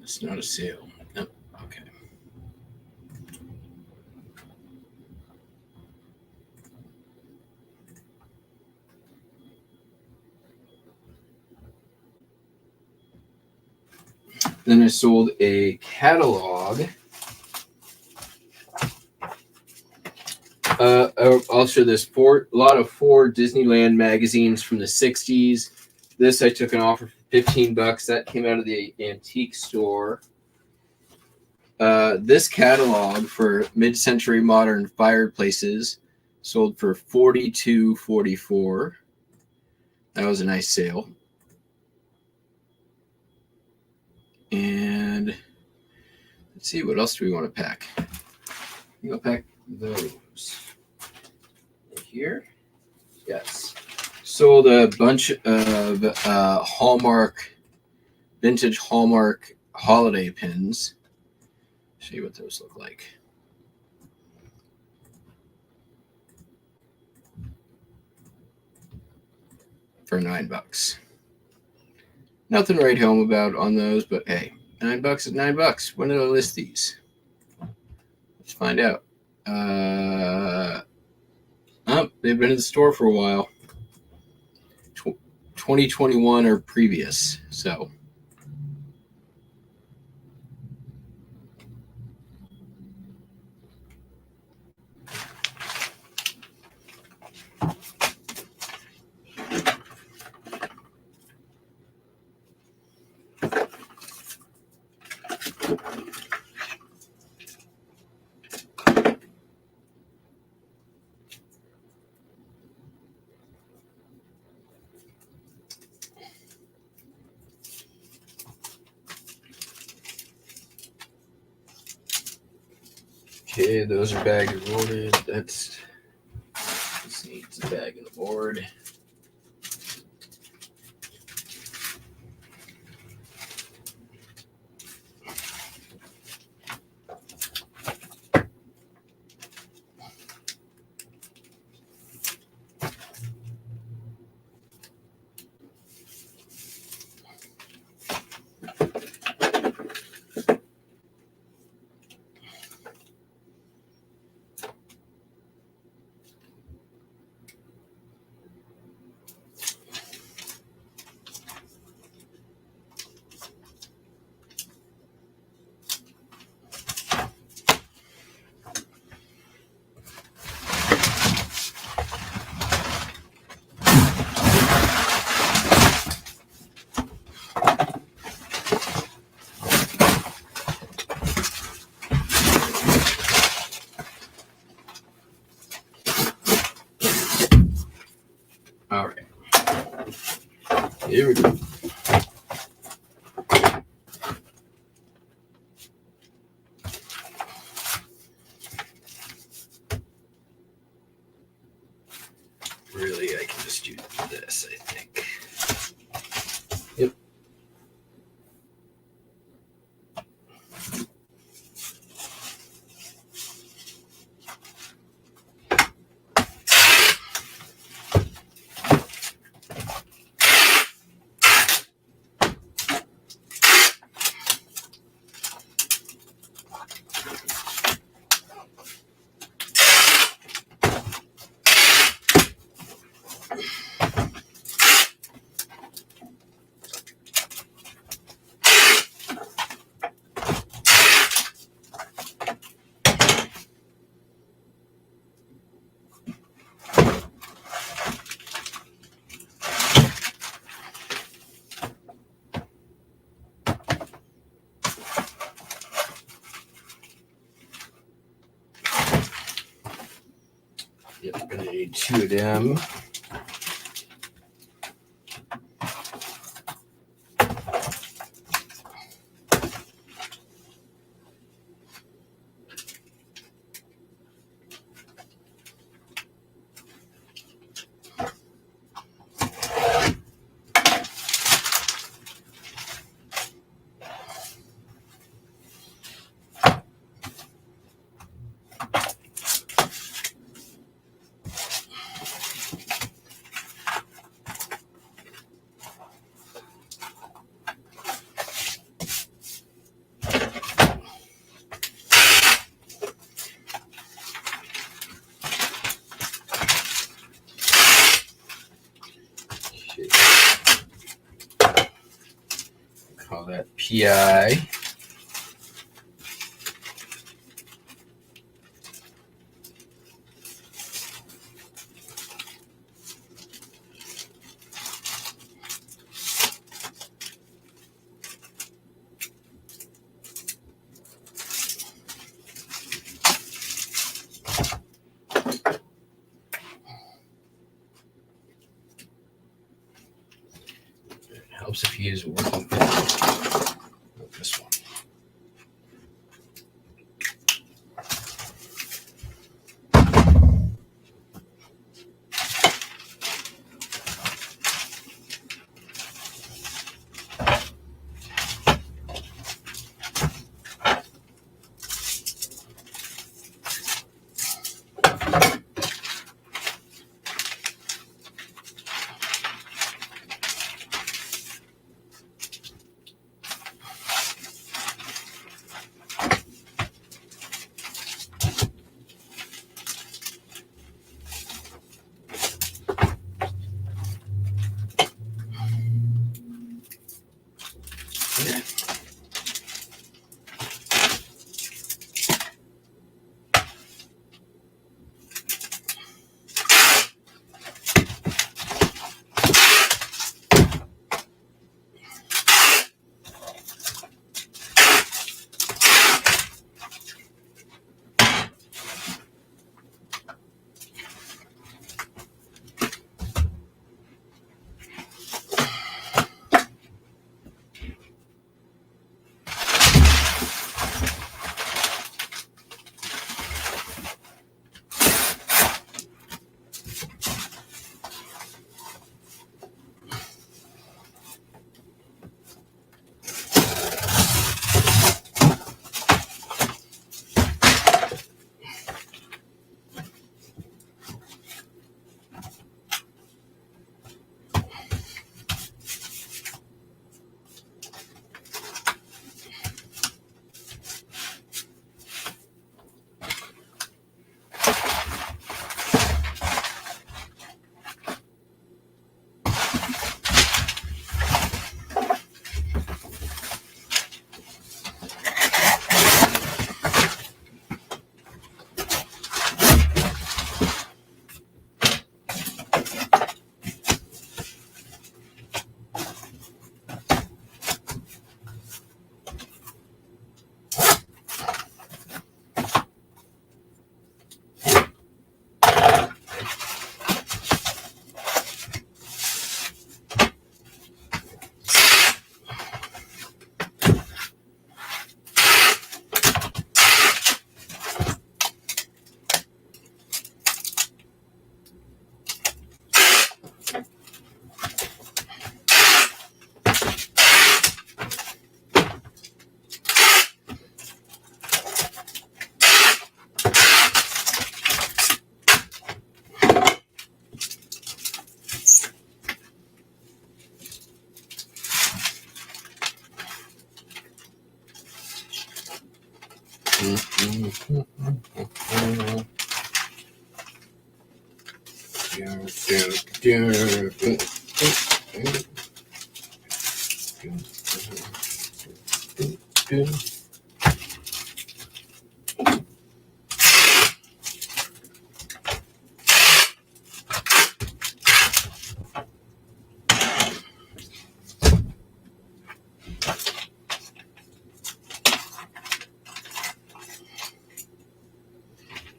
It's not a sale. Nope. Okay. Then I sold a catalog. I'll show this. A lot of four Disneyland magazines from the 60s. This I took an offer for $15. That came out of the antique store. This catalog for mid-century modern fireplaces sold for $42.44. That was a nice sale. And let's see, what else do we want to pack? We'll pack those. Here. Yes. Sold a bunch of vintage Hallmark holiday pins. Show you what those look like. For $9. Nothing to write home about on those, but hey, $9 is $9. When did I list these? Let's find out. They've been in the store for a while. 2021 or previous, so. Okay, those are bagged and boarded. This needs a bag and a board. All right. Here we go. Really, I can just do this, I think. Yep. Yep, we're gonna need 2 of them. Call that PI. It helps if you use a working pen. Like this one.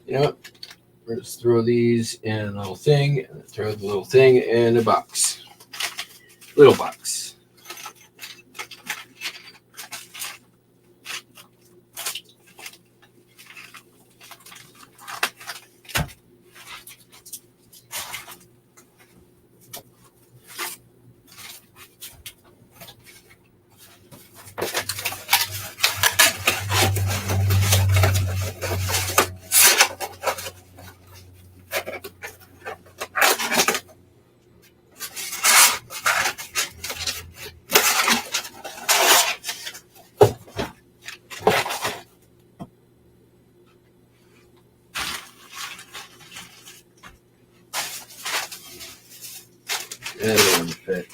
You know what? We're just throw these in a little thing, and throw the little thing in a box. Little box. That doesn't fit.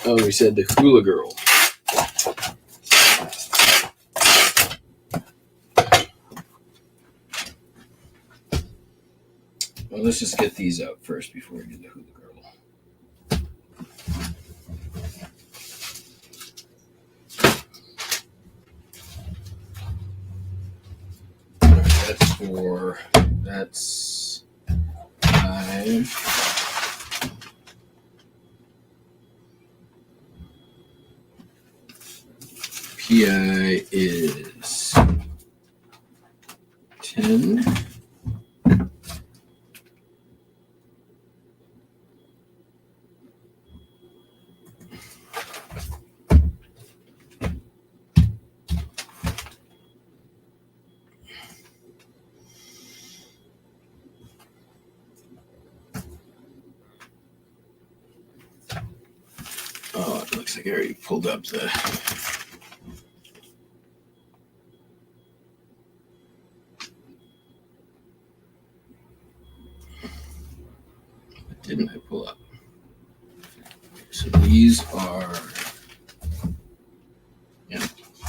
Oh, we said the hula girl. Well, let's just get these out first before we do the hula girl. That's 4. That's 5. PI is 10. Oh, it looks like I already pulled up the... What didn't I pull up? So these are... Yeah,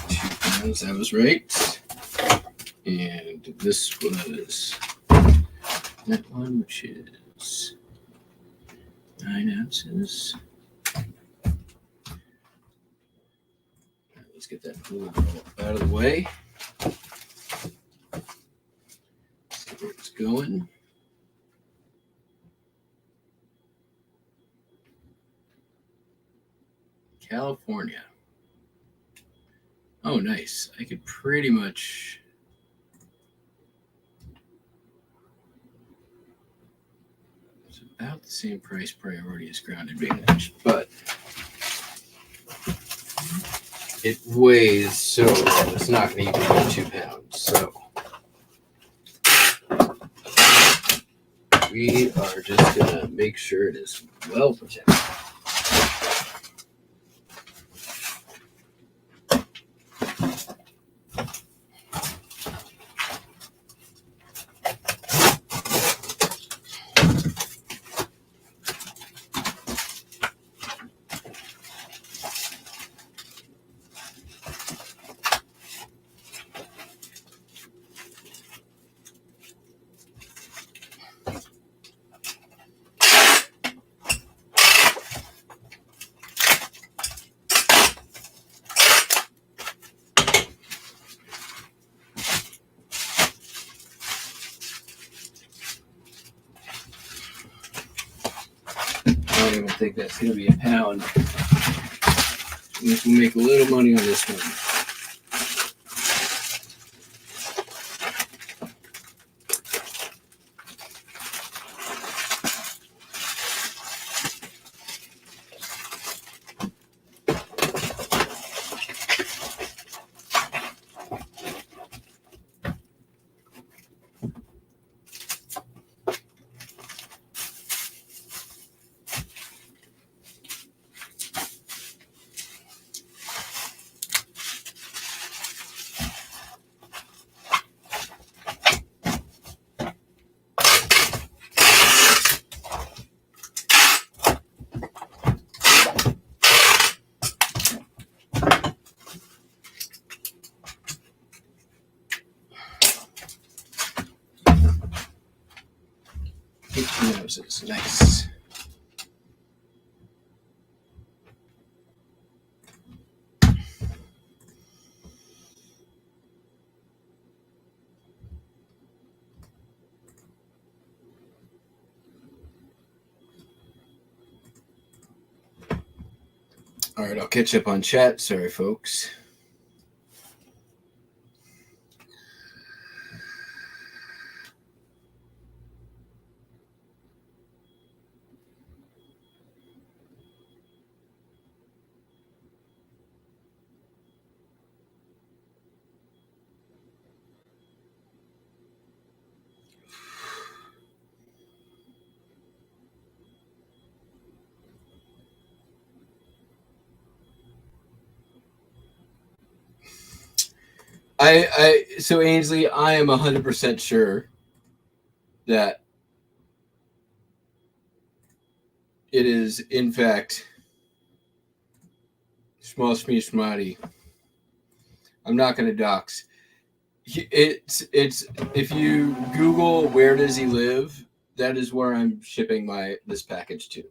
2 pounds. That was right. And this was that one, which is 9 ounces. Let's get that hula girl out of the way. See where it's going. California. Oh, nice. I could pretty much... It's about the same price priority as Ground Advantage, but it weighs so that it's not going to even be 2 pounds. So we are just going to make sure it is well protected. I don't even think that's going to be a pound. We can make a little money on this one. noses. Nice. All right, I'll catch up on chat. Sorry, folks. So Ainsley, I am 100% sure that it is, in fact, Small Shmee Shmati. I'm not going to dox. It's if you Google where does he live, that is where I'm shipping this package to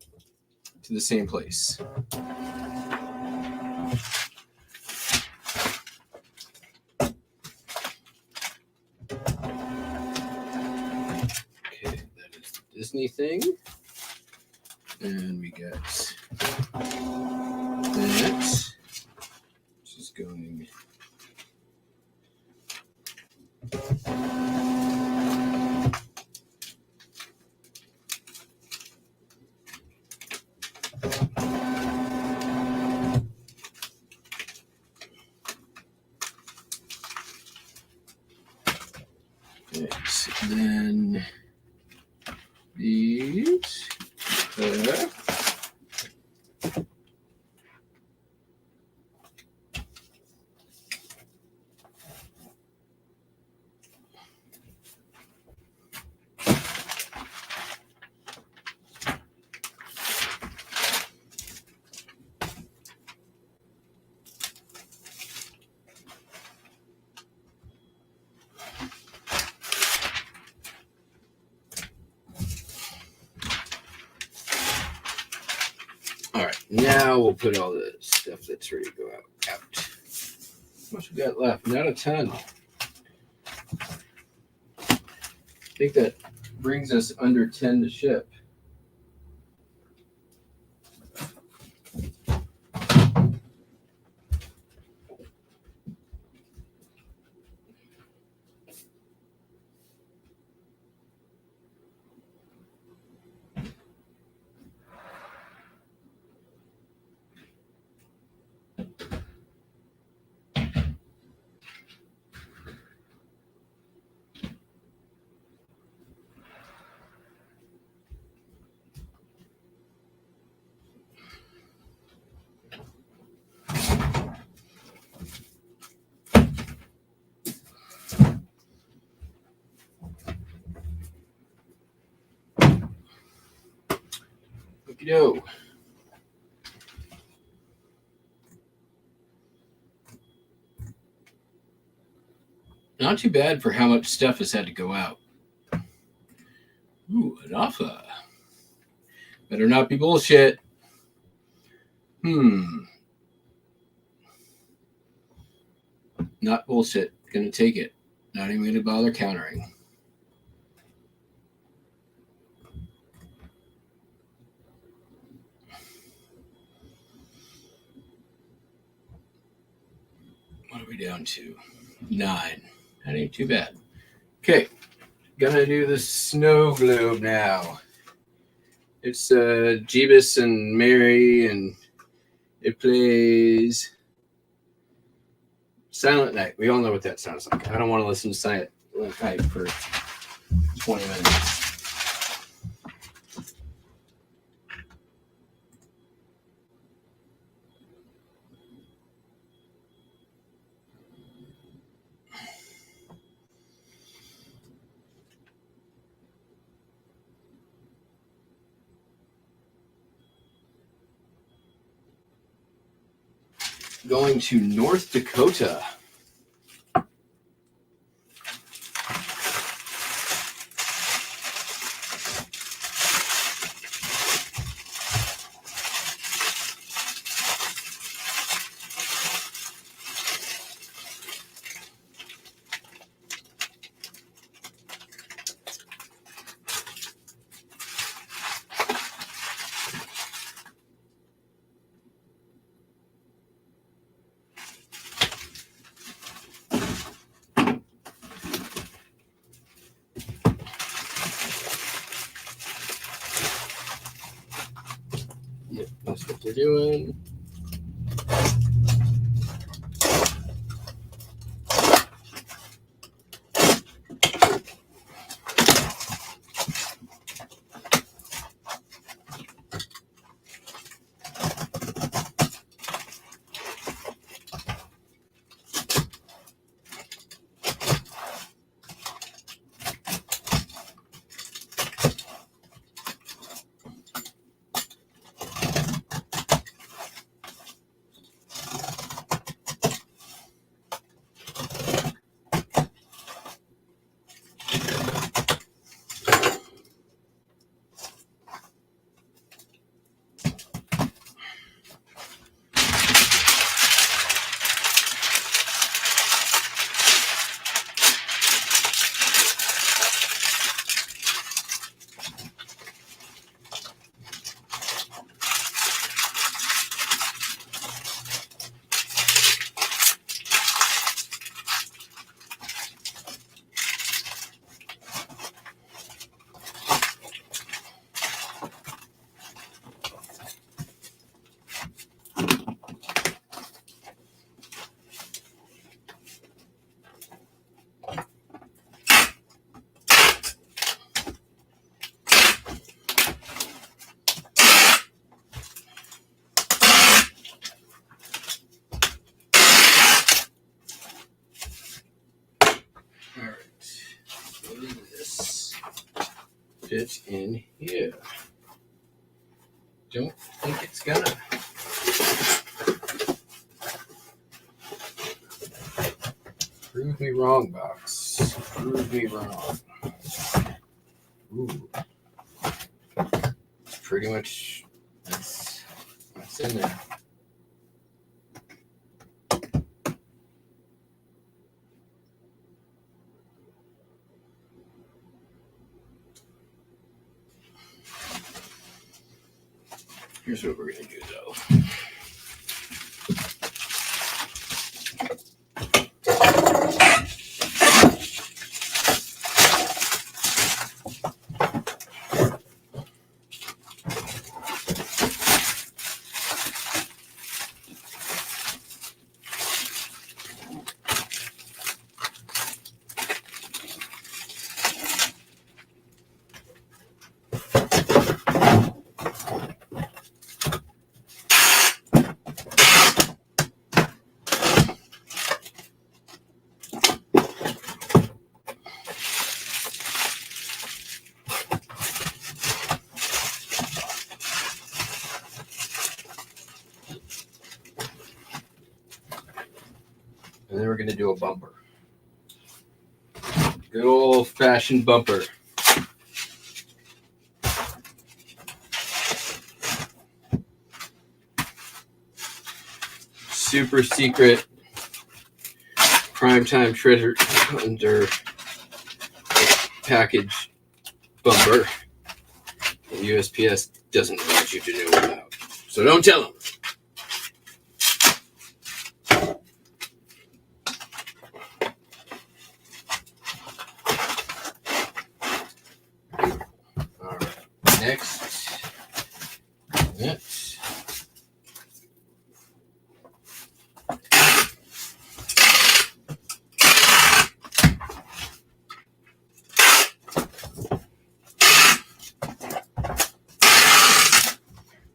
the same place. Okay, that is the Disney thing. And we got that. This is going. Right. Then these. All right, now we'll put all the stuff that's ready to go out. How much we got left? Not a ton. I think that brings us under 10 to ship. Yo. Not too bad for how much stuff has had to go out. Ooh, an offer. Better not be bullshit. Not bullshit. Gonna take it. Not even gonna bother countering. What are we down to? 9. That ain't too bad. Okay. Gonna do the snow globe now. It's Jeebus and Mary, and it plays Silent Night. We all know what that sounds like. I don't want to listen to Silent Night for 20 minutes. Going to North Dakota. what we're doing. Fit in here. Don't think it's gonna. Prove me wrong, box. Prove me wrong. Ooh. Pretty much that's in there. Here's what we're gonna do though. And then we're going to do a bumper. Good old-fashioned bumper. Super secret primetime treasure hunter package bumper that USPS doesn't want you to know about. So don't tell them. Next,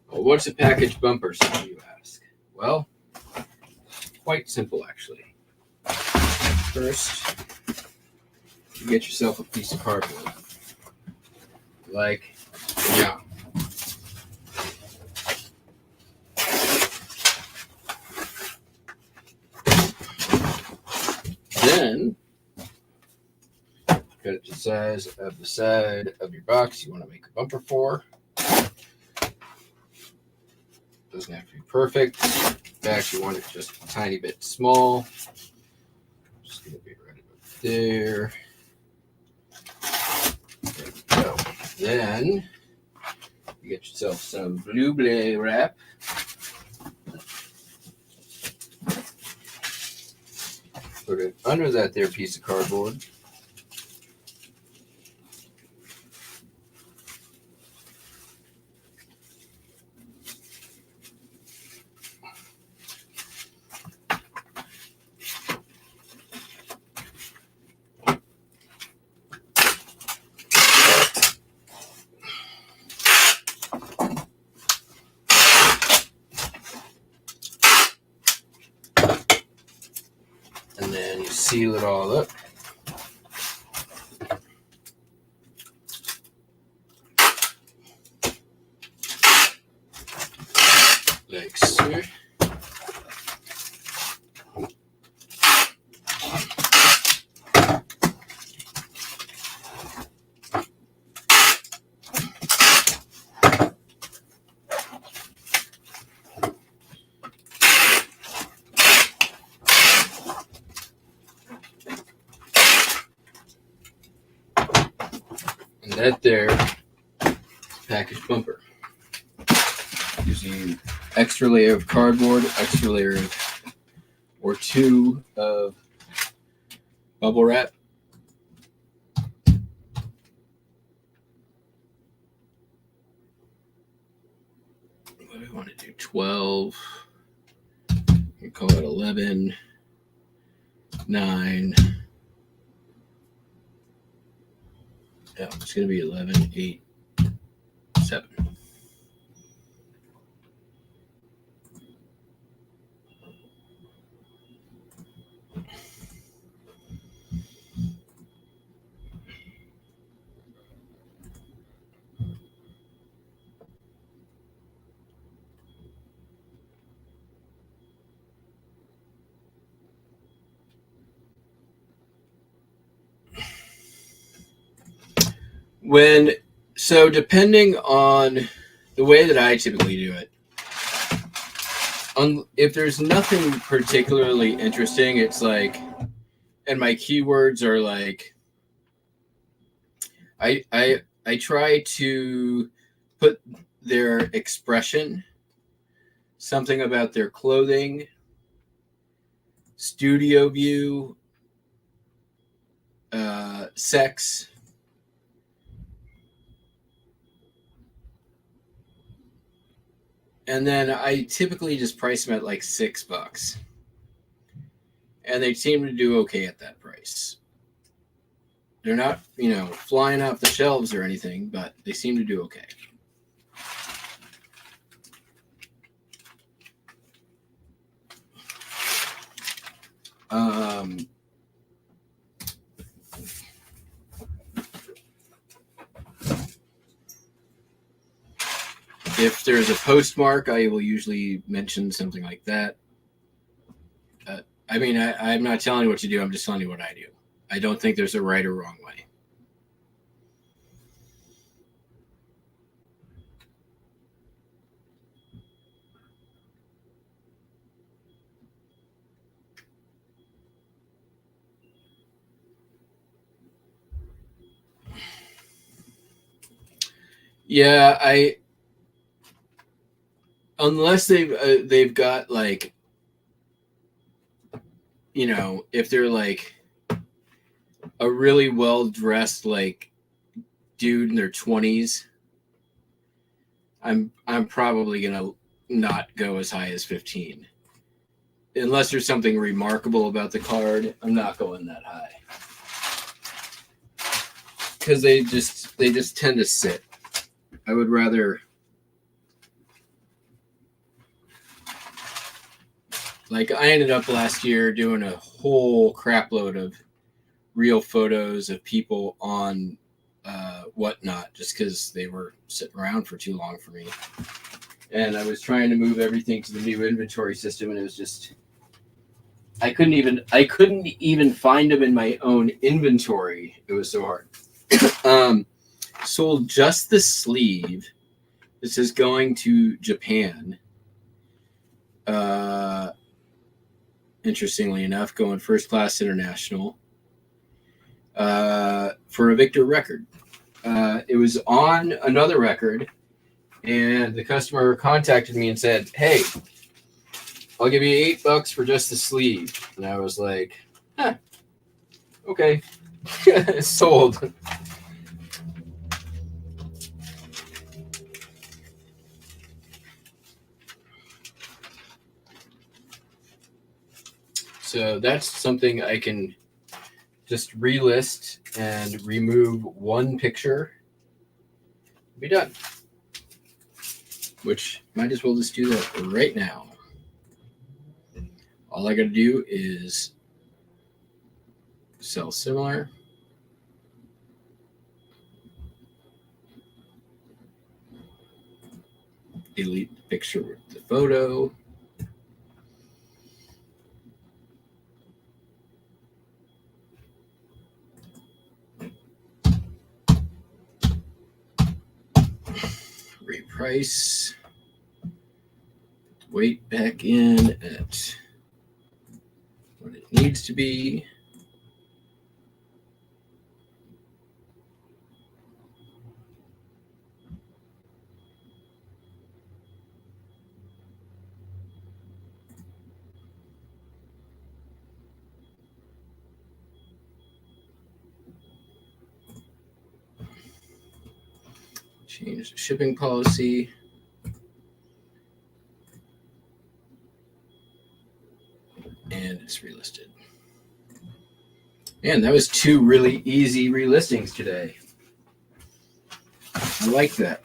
well, what's a package bumper, some of you ask? Well, quite simple actually. First, you get yourself a piece of cardboard. Like, yeah. Then, cut it to the size of the side of your box you want to make a bumper for. Doesn't have to be perfect. In fact, you want it just a tiny bit small. Just going to be right about there. There we go. Then, you get yourself some blue blade wrap. Put it under that there piece of cardboard. seal it all up. Like so. And that there package bumper. Gives you extra layer of cardboard, extra layer or two of bubble wrap. What do we want to do? 12. We call it 11, 9. Yeah, it's going to be 11, 8, 7. So depending on the way that I typically do it, if there's nothing particularly interesting, it's like, and my keywords are like, I try to put their expression, something about their clothing, studio view, sex, and then I typically just price them at like $6, and they seem to do okay at that price. They're not, flying off the shelves or anything, but they seem to do okay. If there's a postmark, I will usually mention something like that. I'm not telling you what to do. I'm just telling you what I do. I don't think there's a right or wrong way. Yeah, unless they've got like, if they're like a really well dressed like dude in their 20s, I'm probably gonna not go as high as 15. Unless there's something remarkable about the card, I'm not going that high. Because they just tend to sit. I would rather, like, I ended up last year doing a whole crap load of real photos of people on whatnot, just because they were sitting around for too long for me. And I was trying to move everything to the new inventory system, and it was just, I couldn't even find them in my own inventory. It was so hard. Sold just the sleeve. This is going to Japan. Interestingly enough, going first class international for a Victor record. It was on another record, and the customer contacted me and said, "Hey, I'll give you $8 for just the sleeve." And I was like, okay. Sold. So that's something I can just relist and remove one picture. Be done. Which might as well just do that right now. All I got to do is Sell similar. Delete the picture with the photo. Reprice. Weight back in at what it needs to be. Change the shipping policy. And it's relisted. And that was 2 really easy relistings today. I like that.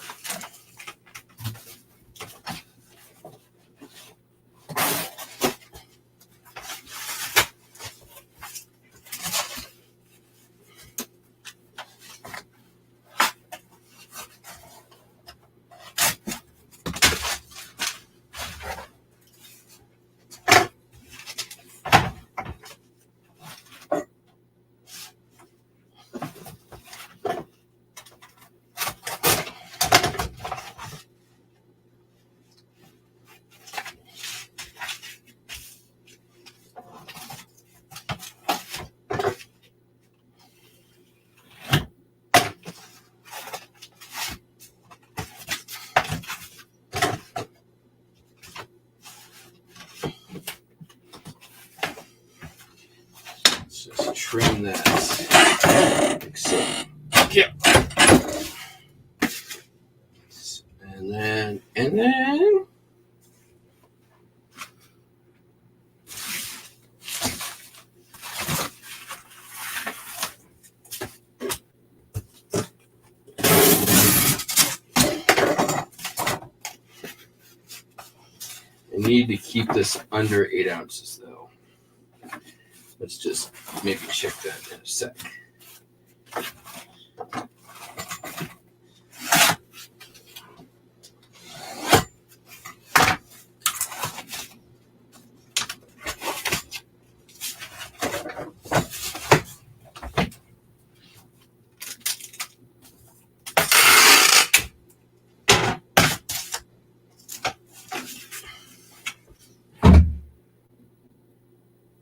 Let's just trim that. Like so. Yeah. And then. I need to keep this under 8 ounces though. Let's just maybe check that in a sec.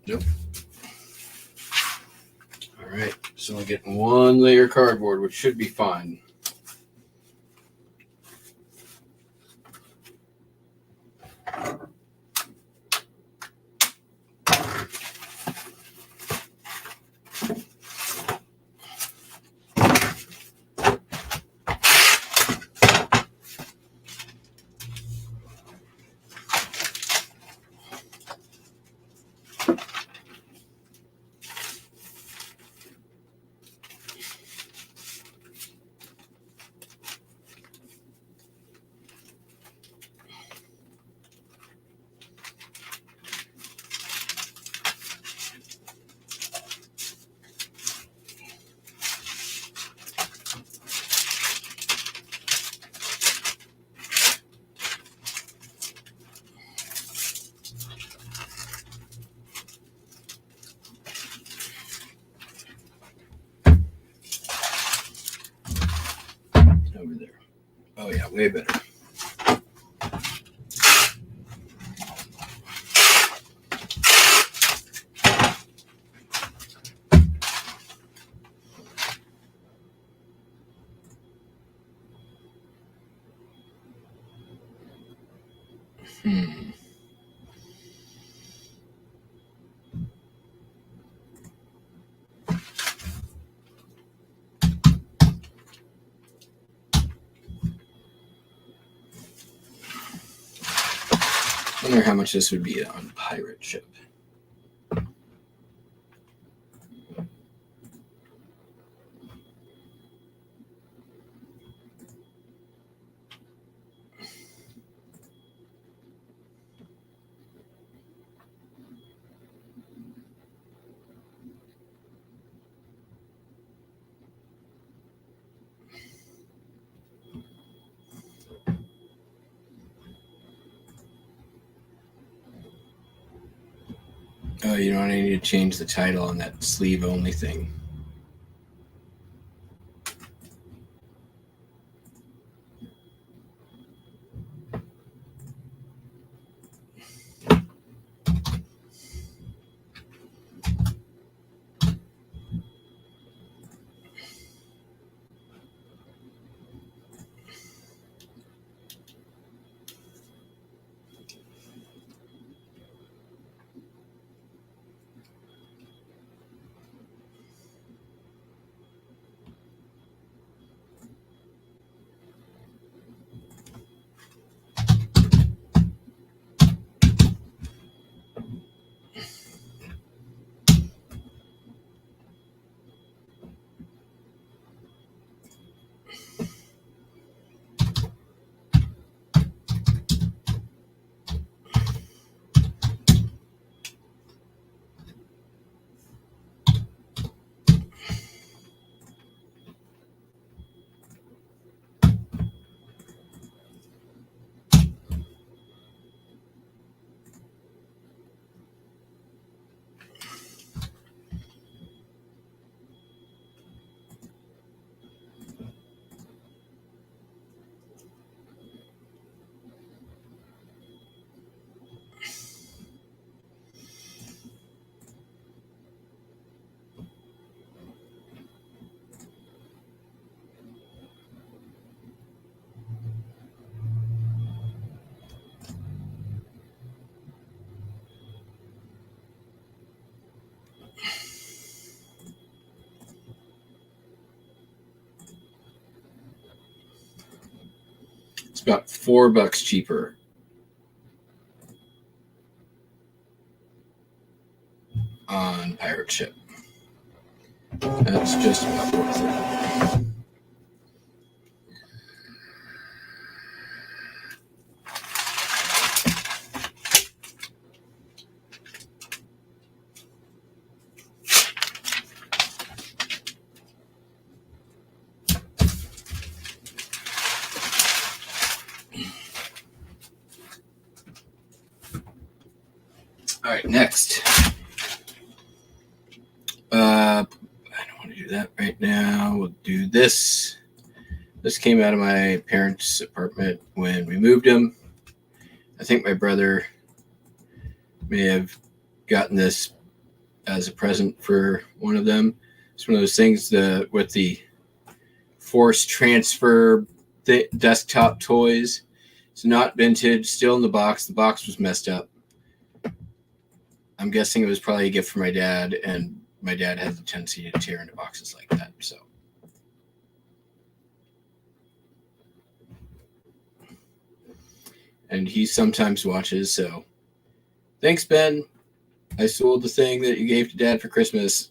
Nope. All right, so I'm getting 1 layer cardboard, which should be fine. Over there. Oh yeah, way better. I wonder how much this would be on pirate ship. Oh, you know what? I need to change the title on that sleeve only thing. It's about $4 cheaper on Pirate Ship. That's just about worth it. All right, next. I don't want to do that right now. We'll do this. This came out of my parents' apartment when we moved them. I think my brother may have gotten this as a present for one of them. It's one of those things with the force transfer desktop toys. It's not vintage, still in the box. The box was messed up. I'm guessing it was probably a gift for my dad, and my dad has a tendency to tear into boxes like that. So, and he sometimes watches. So, thanks, Ben. I sold the thing that you gave to Dad for Christmas.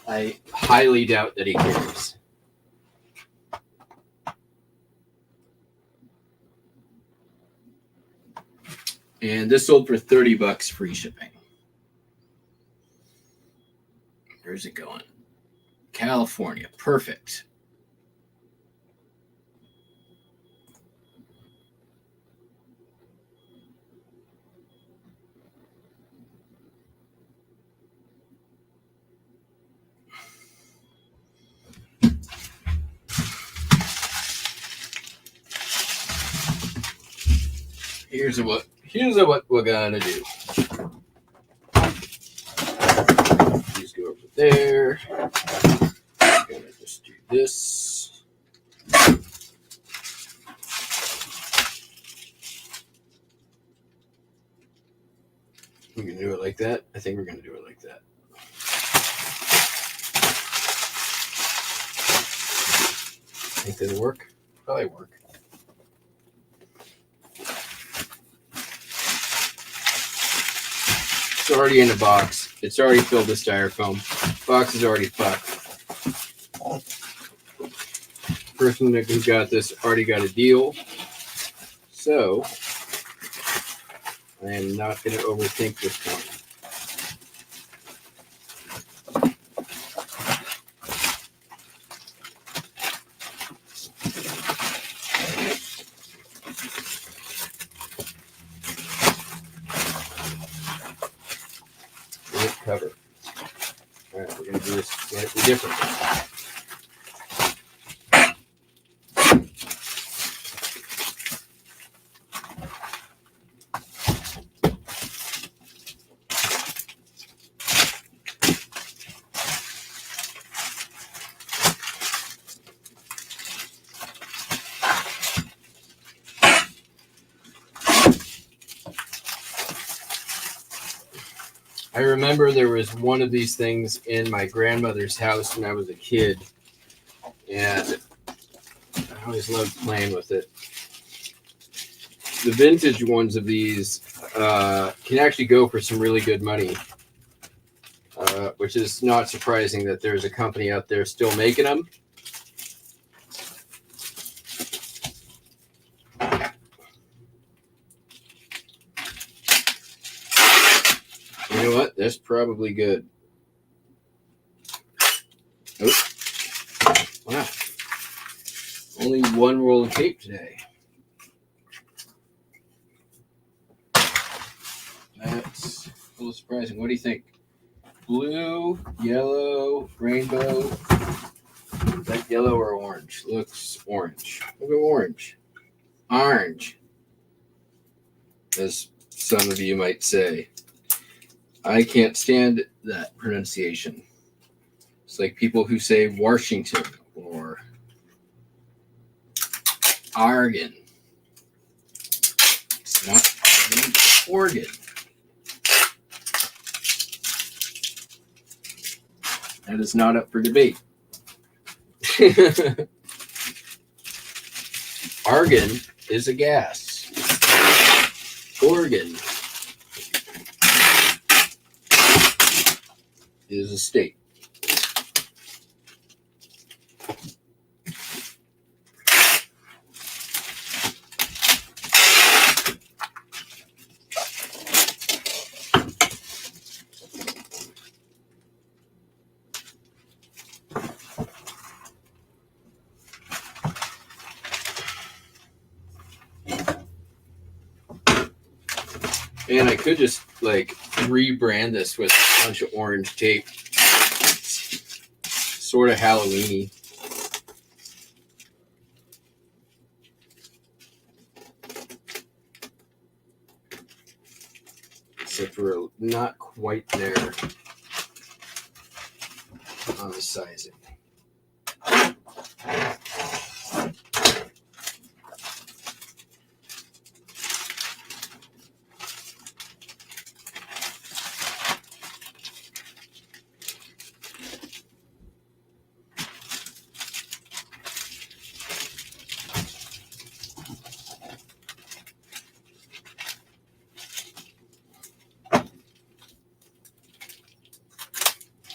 I highly doubt that he cares. And this sold for $30 free shipping. Where's it going? California. Perfect. Here's what we're gonna do. These go over there. I'm gonna just do this. We're gonna do it like that. I think we're gonna do it like that. Think that'll work? Probably work. It's already in the box. It's already filled with styrofoam. Box is already fucked. Person who got this already got a deal. So I am not going to overthink this one. cover. All right, we're going to do this slightly differently. I remember there was one of these things in my grandmother's house when I was a kid, and I always loved playing with it. The vintage ones of these can actually go for some really good money, which is not surprising that there's a company out there still making them. You know what? That's probably good. Oh. Wow. Only one roll of tape today. That's a little surprising. What do you think? Blue, yellow, rainbow. Is that yellow or orange? Looks orange. We'll go orange. Orange, as some of you might say. I can't stand that pronunciation. It's like people who say Washington or Oregon. It's not Oregon, it's Oregon. That is not up for debate. Argon is a gas. Oregon is a state. And I could just like rebrand this with a bunch of orange tape. Sort of Halloween-y. Except we're not quite there on the sizing.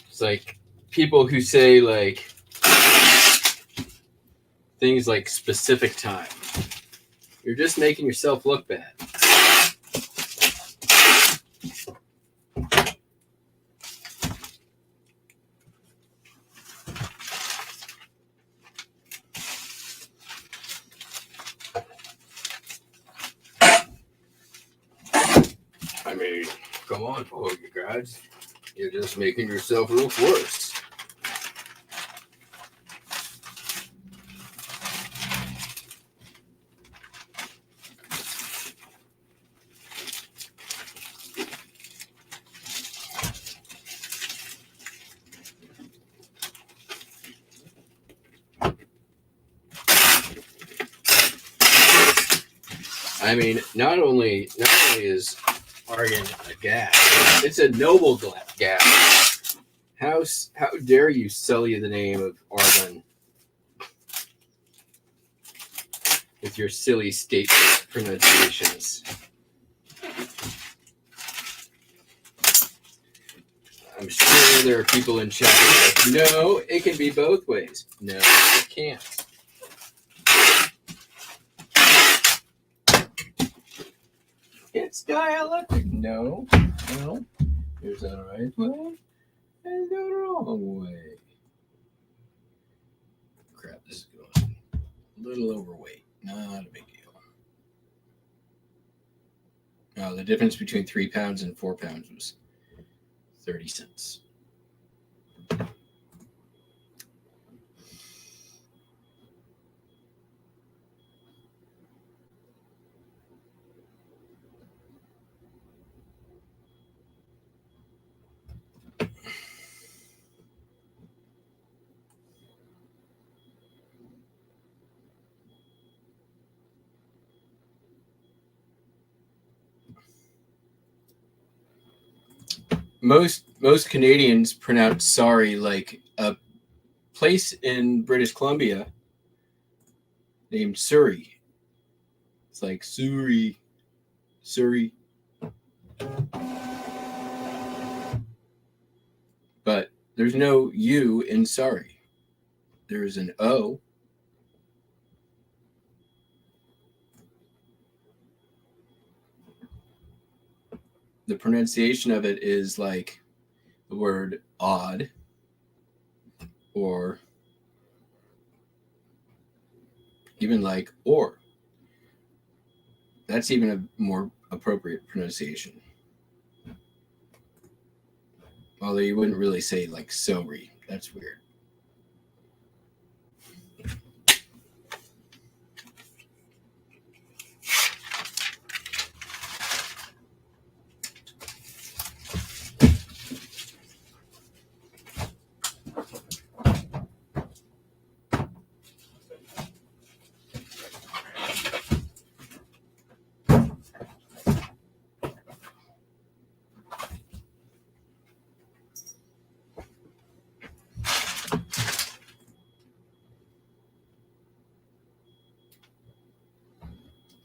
It's like people who say like things like specific time. You're just making yourself look bad. I mean, come on, you guys. You're just making yourself look worse. I mean, not only is argon a gas, it's a noble gas. How dare you sully the name of argon with your silly state pronunciations? I'm sure there are people in chat like, no, it can be both ways. No, it can't. It's dialectic. No. There's a right way and the wrong way. Crap, this is going a little overweight. Not a big deal. The difference between 3 pounds and 4 pounds was $0.30. Most Canadians pronounce sorry like a place in British Columbia named Surrey. It's like Surrey. But there's no U in sorry. There is an O. The pronunciation of it is like the word odd, or even like or. That's even a more appropriate pronunciation. Although you wouldn't really say like sorry. That's weird.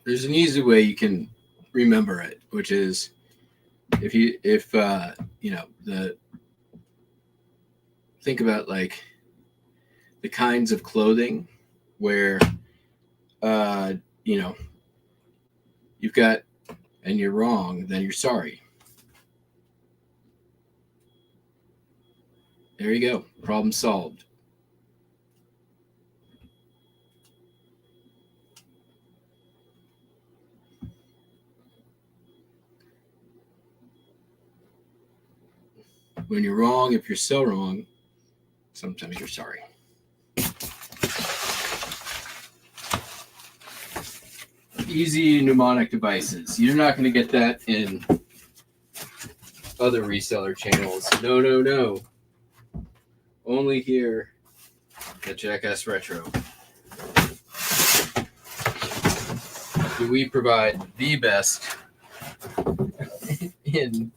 There's an easy way you can remember it, which is if you know, think about like the kinds of clothing where you know, you've got, and you're wrong, then you're sorry. There you go. Problem solved. When you're wrong, if you're so wrong, sometimes you're sorry. Easy mnemonic devices. You're not going to get that in other reseller channels. No. Only here at Jackass Retro do we provide the best in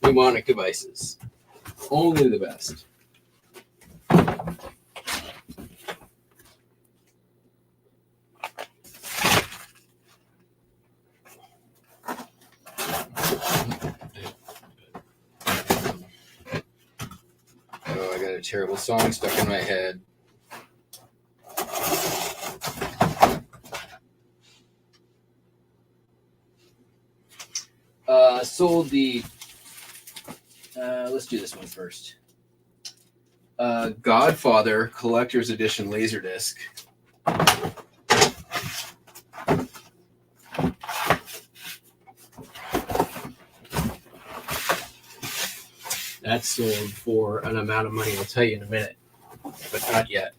mnemonic devices. Only the best. Oh, I got a terrible song stuck in my head. Sold the let's do this one first. Godfather Collector's Edition Laserdisc. That's sold for an amount of money I'll tell you in a minute, but not yet.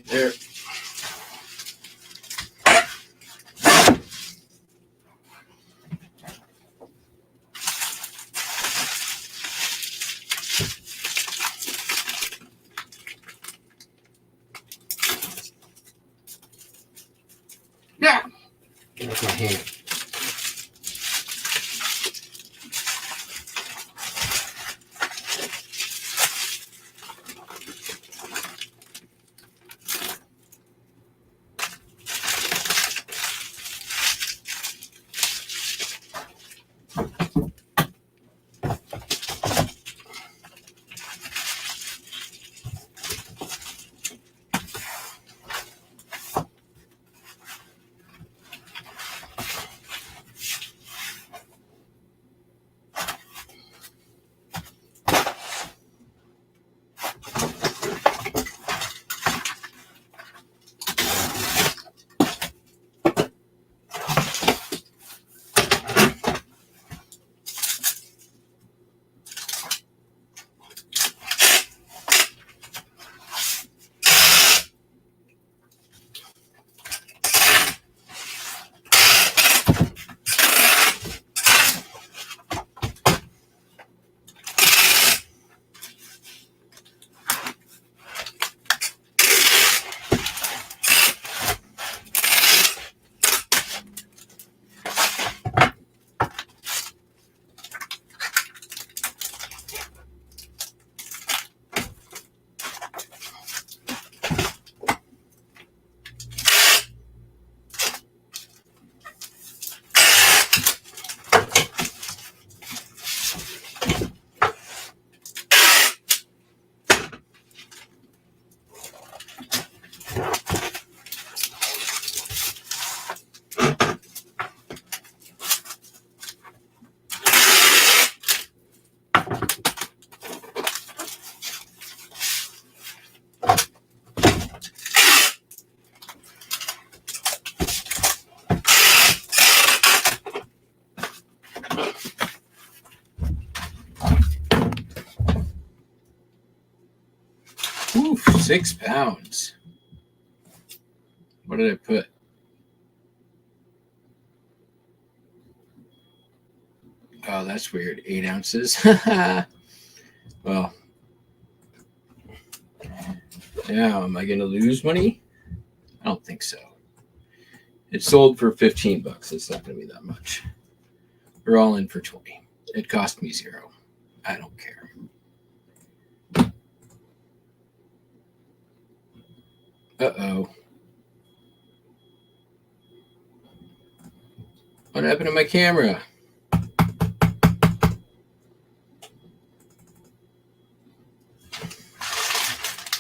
There. with my hand. Ooh, 6 pounds. What did I put? Oh, that's weird. 8 ounces. Well, now, am I going to lose money? I don't think so. It sold for $15. It's not going to be that much. We're all in for 20. It cost me 0. I don't care. Uh-oh. What happened to my camera? It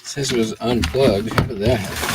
says it was unplugged. How did that happen?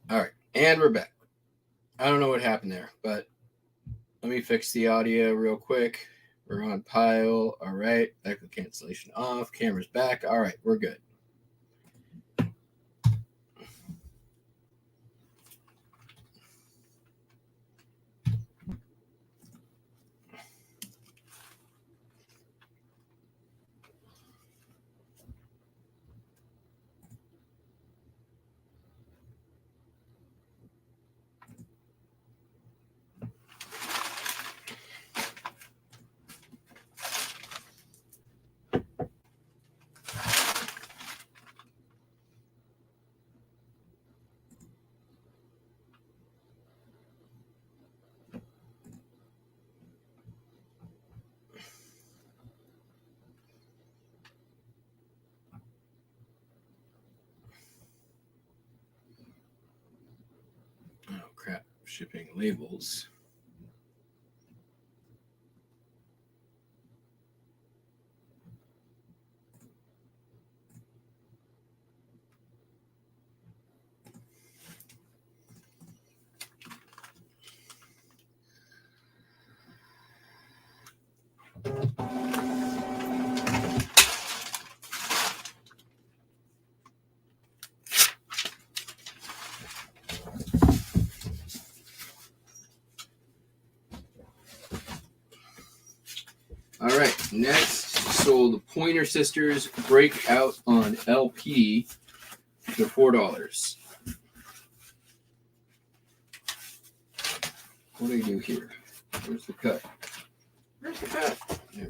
All right, and we're back. I don't know what happened there, but let me fix the audio real quick. We're on pile. All right, echo cancellation off. Camera's back. All right, we're good. Oh, crap. Shipping labels. All right, next sold the Pointer Sisters Breakout on LP for $4. What do I do here? Where's the cut? Where's the cut? There.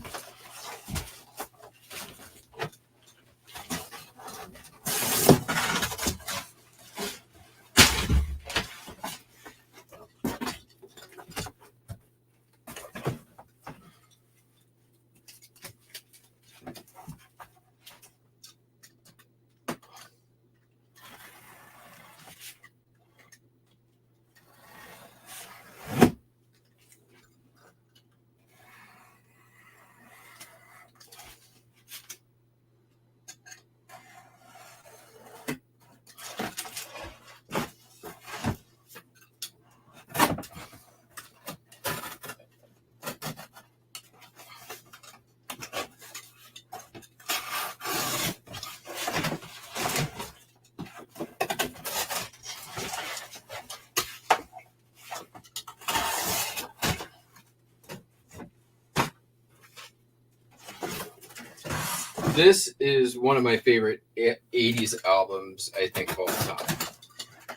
This is one of my favorite 80s albums, I think, of all time.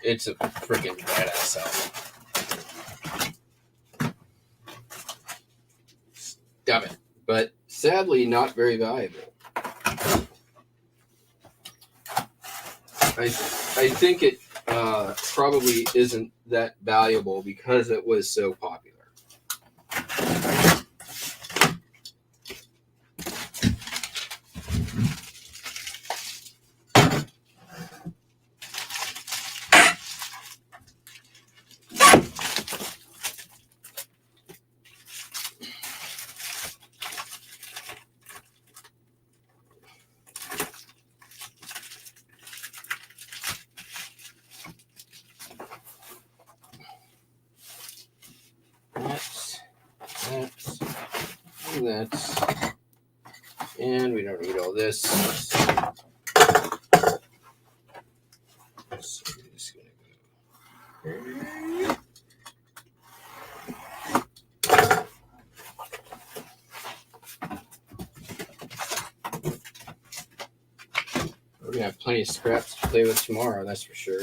It's a freaking badass album. Damn it. But sadly, not very valuable. I think it probably isn't that valuable because it was so popular. That's, and we don't need all this. So we're just gonna go. We're gonna have plenty of scraps to play with tomorrow, that's for sure.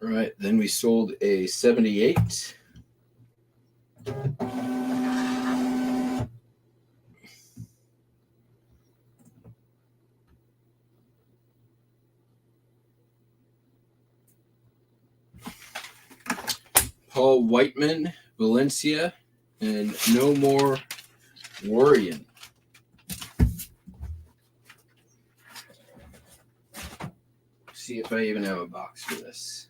All right, then we sold a 78. Paul Whiteman, Valencia, and No More Worrying. See if I even have a box for this.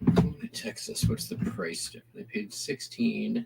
I'm going to text us. What's the price? They paid $16.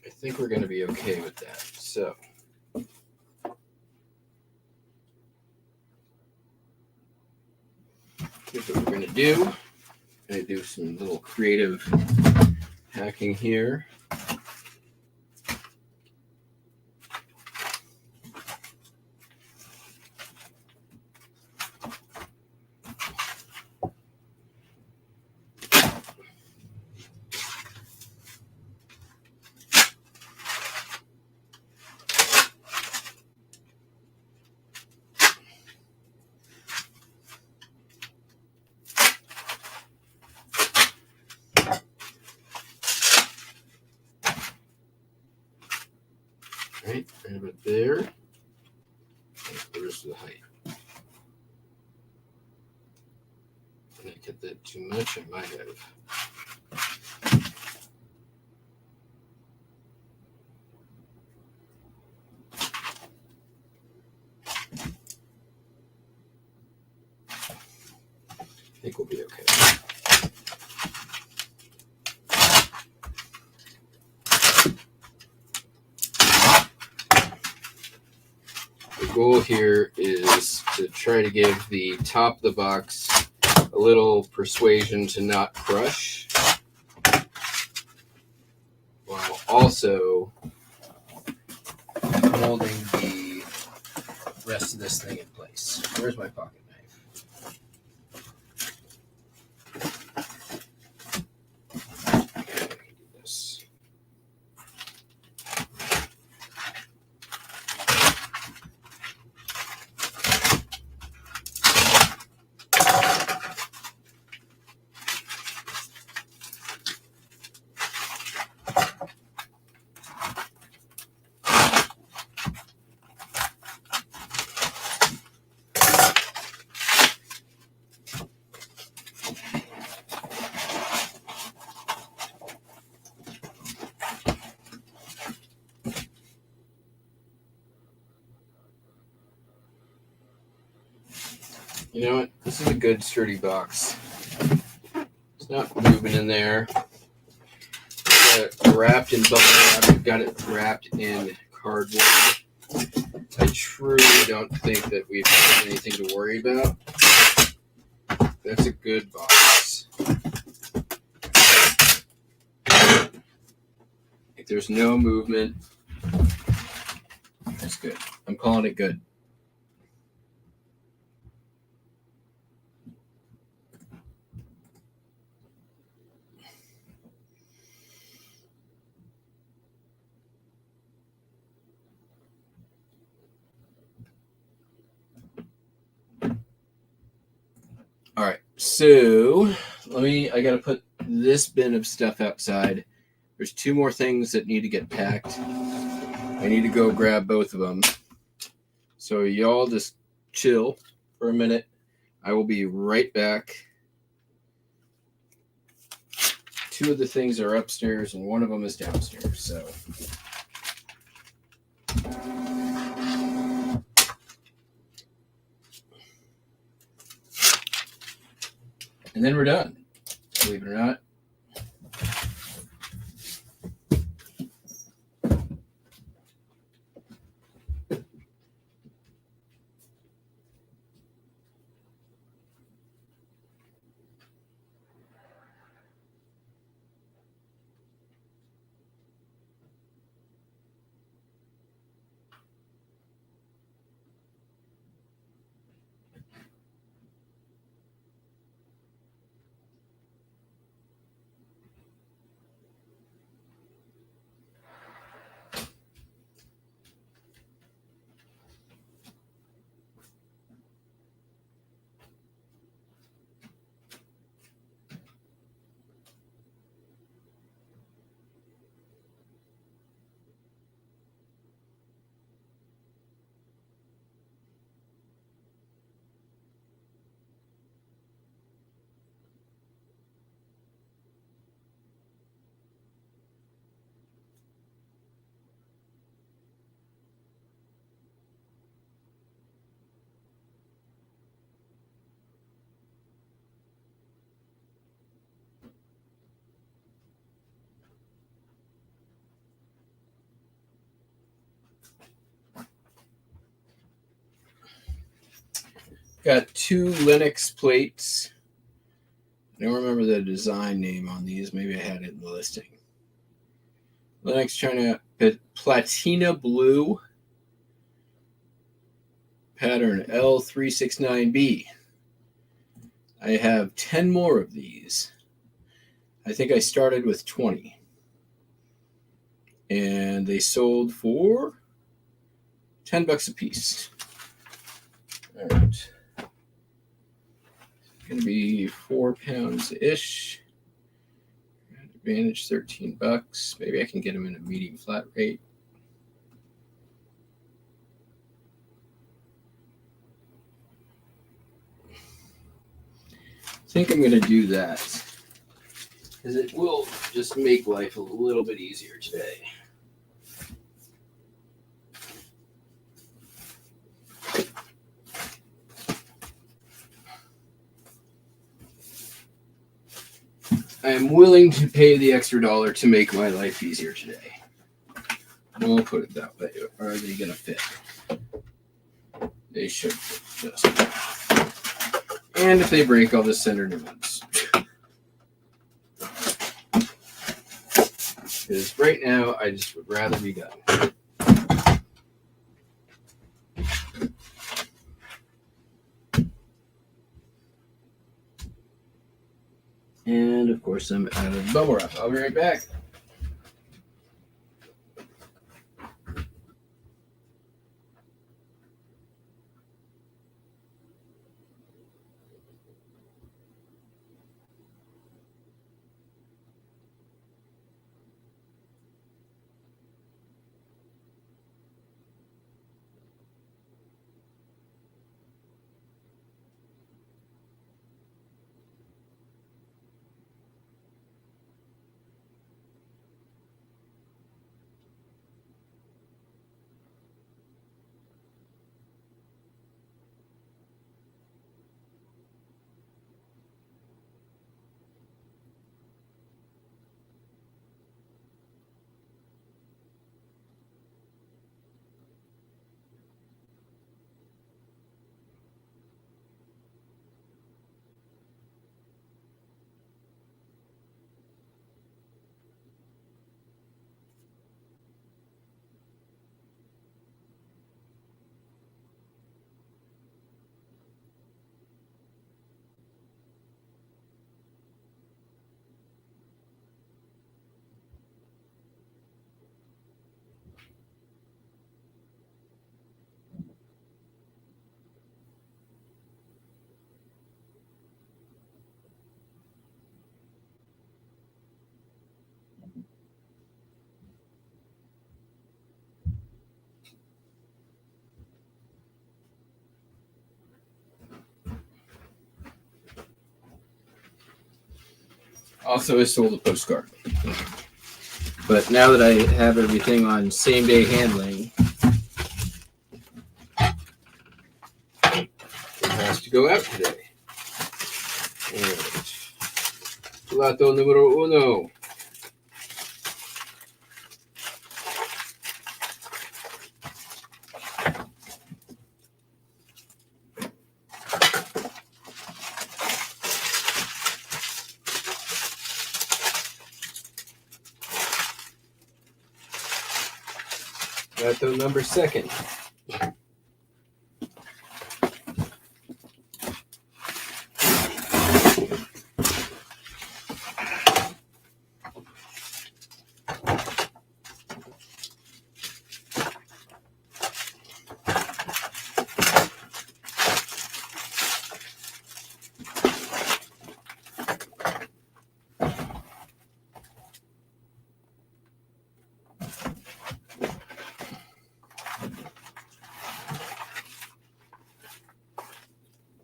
I think we're going to be okay with that. So, here's what we're going to do. I'm going to do some little creative hacking here. Right, right about there. That's the rest of the height. Did I get that too much? I might have. I think we'll be okay. The goal here is to try to give the top of the box a little persuasion to not crush, while also holding the rest of this thing in place. Where's my pocket knife? Okay, do this. You know what? This is a good sturdy box. It's not moving in there. Got it wrapped in bubble wrap. Got it wrapped in cardboard. I truly don't think that we've got anything to worry about. That's a good box. If there's no movement, that's good. I'm calling it good. All right, so I got to put this bin of stuff outside. There's 2 more things that need to get packed. I need to go grab both of them. So y'all just chill for a minute. I will be right back. 2 of the things are upstairs and one of them is downstairs. So. And then we're done. Believe it or not. Got 2 Linux plates. I don't remember the design name on these. Maybe I had it in the listing. Linux China Platina Blue. Pattern L369B. I have 10 more of these. I think I started with 20. And they sold for $10 a piece. All right. Going to be 4 pounds-ish. Advantage $13. Maybe I can get them in a medium flat rate. I think I'm going to do that because it will just make life a little bit easier today. I am willing to pay the extra $1 to make my life easier today. We'll put it that way. Are they going to fit? They should fit just fine. And if they break, I'll just send her new ones. Because right now, I just would rather be done. And of course, I'm out of bubble wrap. I'll be right back. Also, I sold a postcard. But now that I have everything on same-day handling, it has to go out today. Alright. Plato numero uno. Plato number second.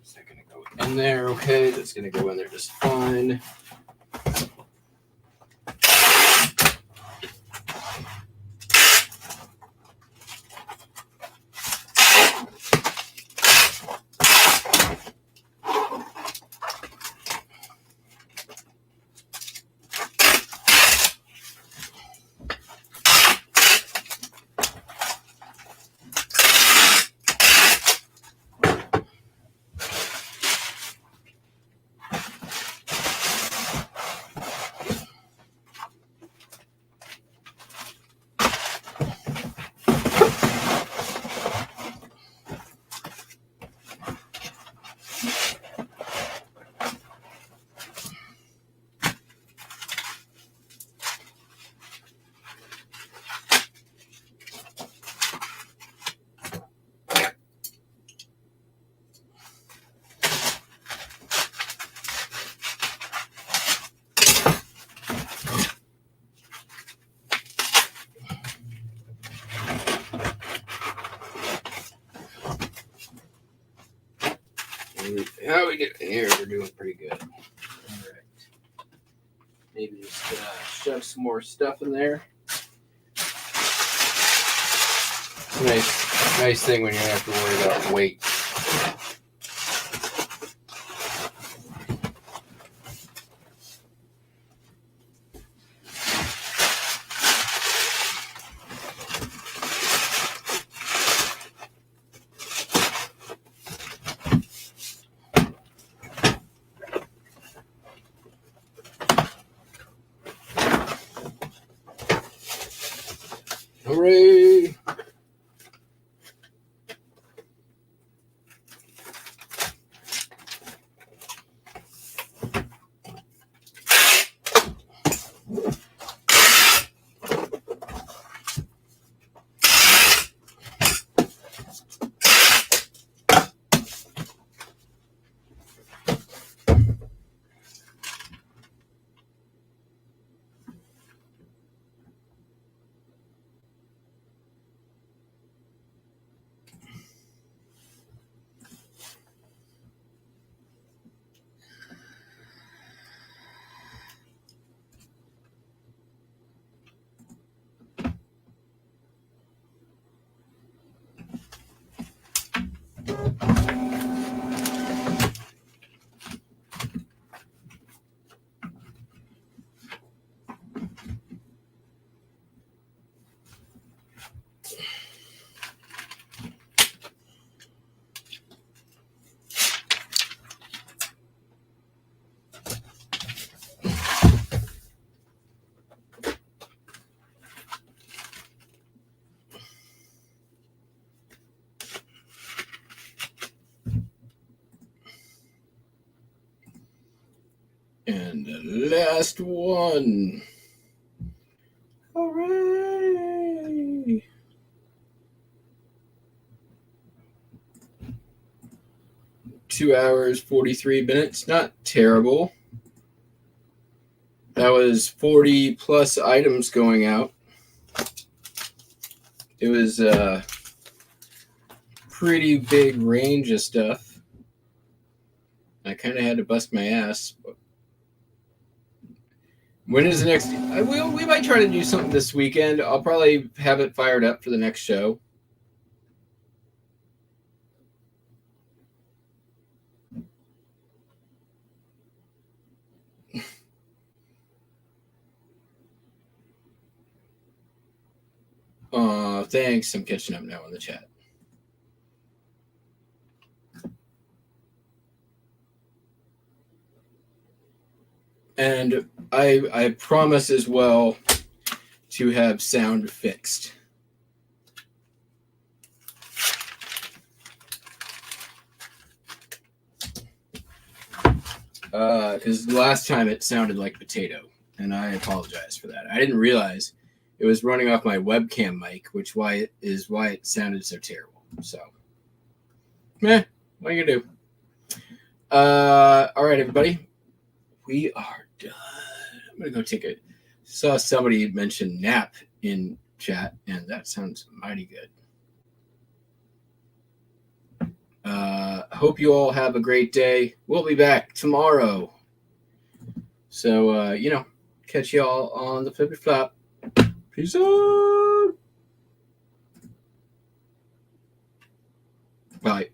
Is that going to go in there? Okay, that's going to go in there just fine. How we get in here? We're doing pretty good. All right. Maybe just shove some more stuff in there. Nice thing when you don't have to worry about weight. Hooray! And the last one. Hooray! Two hours, 43 minutes. Not terrible. That was 40 plus items going out. It was a pretty big range of stuff. I kind of had to bust my ass. But When is the next? We might try to do something this weekend. I'll probably have it fired up for the next show. Thanks. I'm catching up now in the chat. And I promise as well to have sound fixed. Because the last time it sounded like potato, and I apologize for that. I didn't realize it was running off my webcam mic, which is why it sounded so terrible. So, what are you gonna do? All right, everybody, we are done. I'm gonna go take a. Saw somebody mention nap in chat, and that sounds mighty good. Hope you all have a great day. We'll be back tomorrow. So, catch y'all on the flippy flop. Peace out. Bye.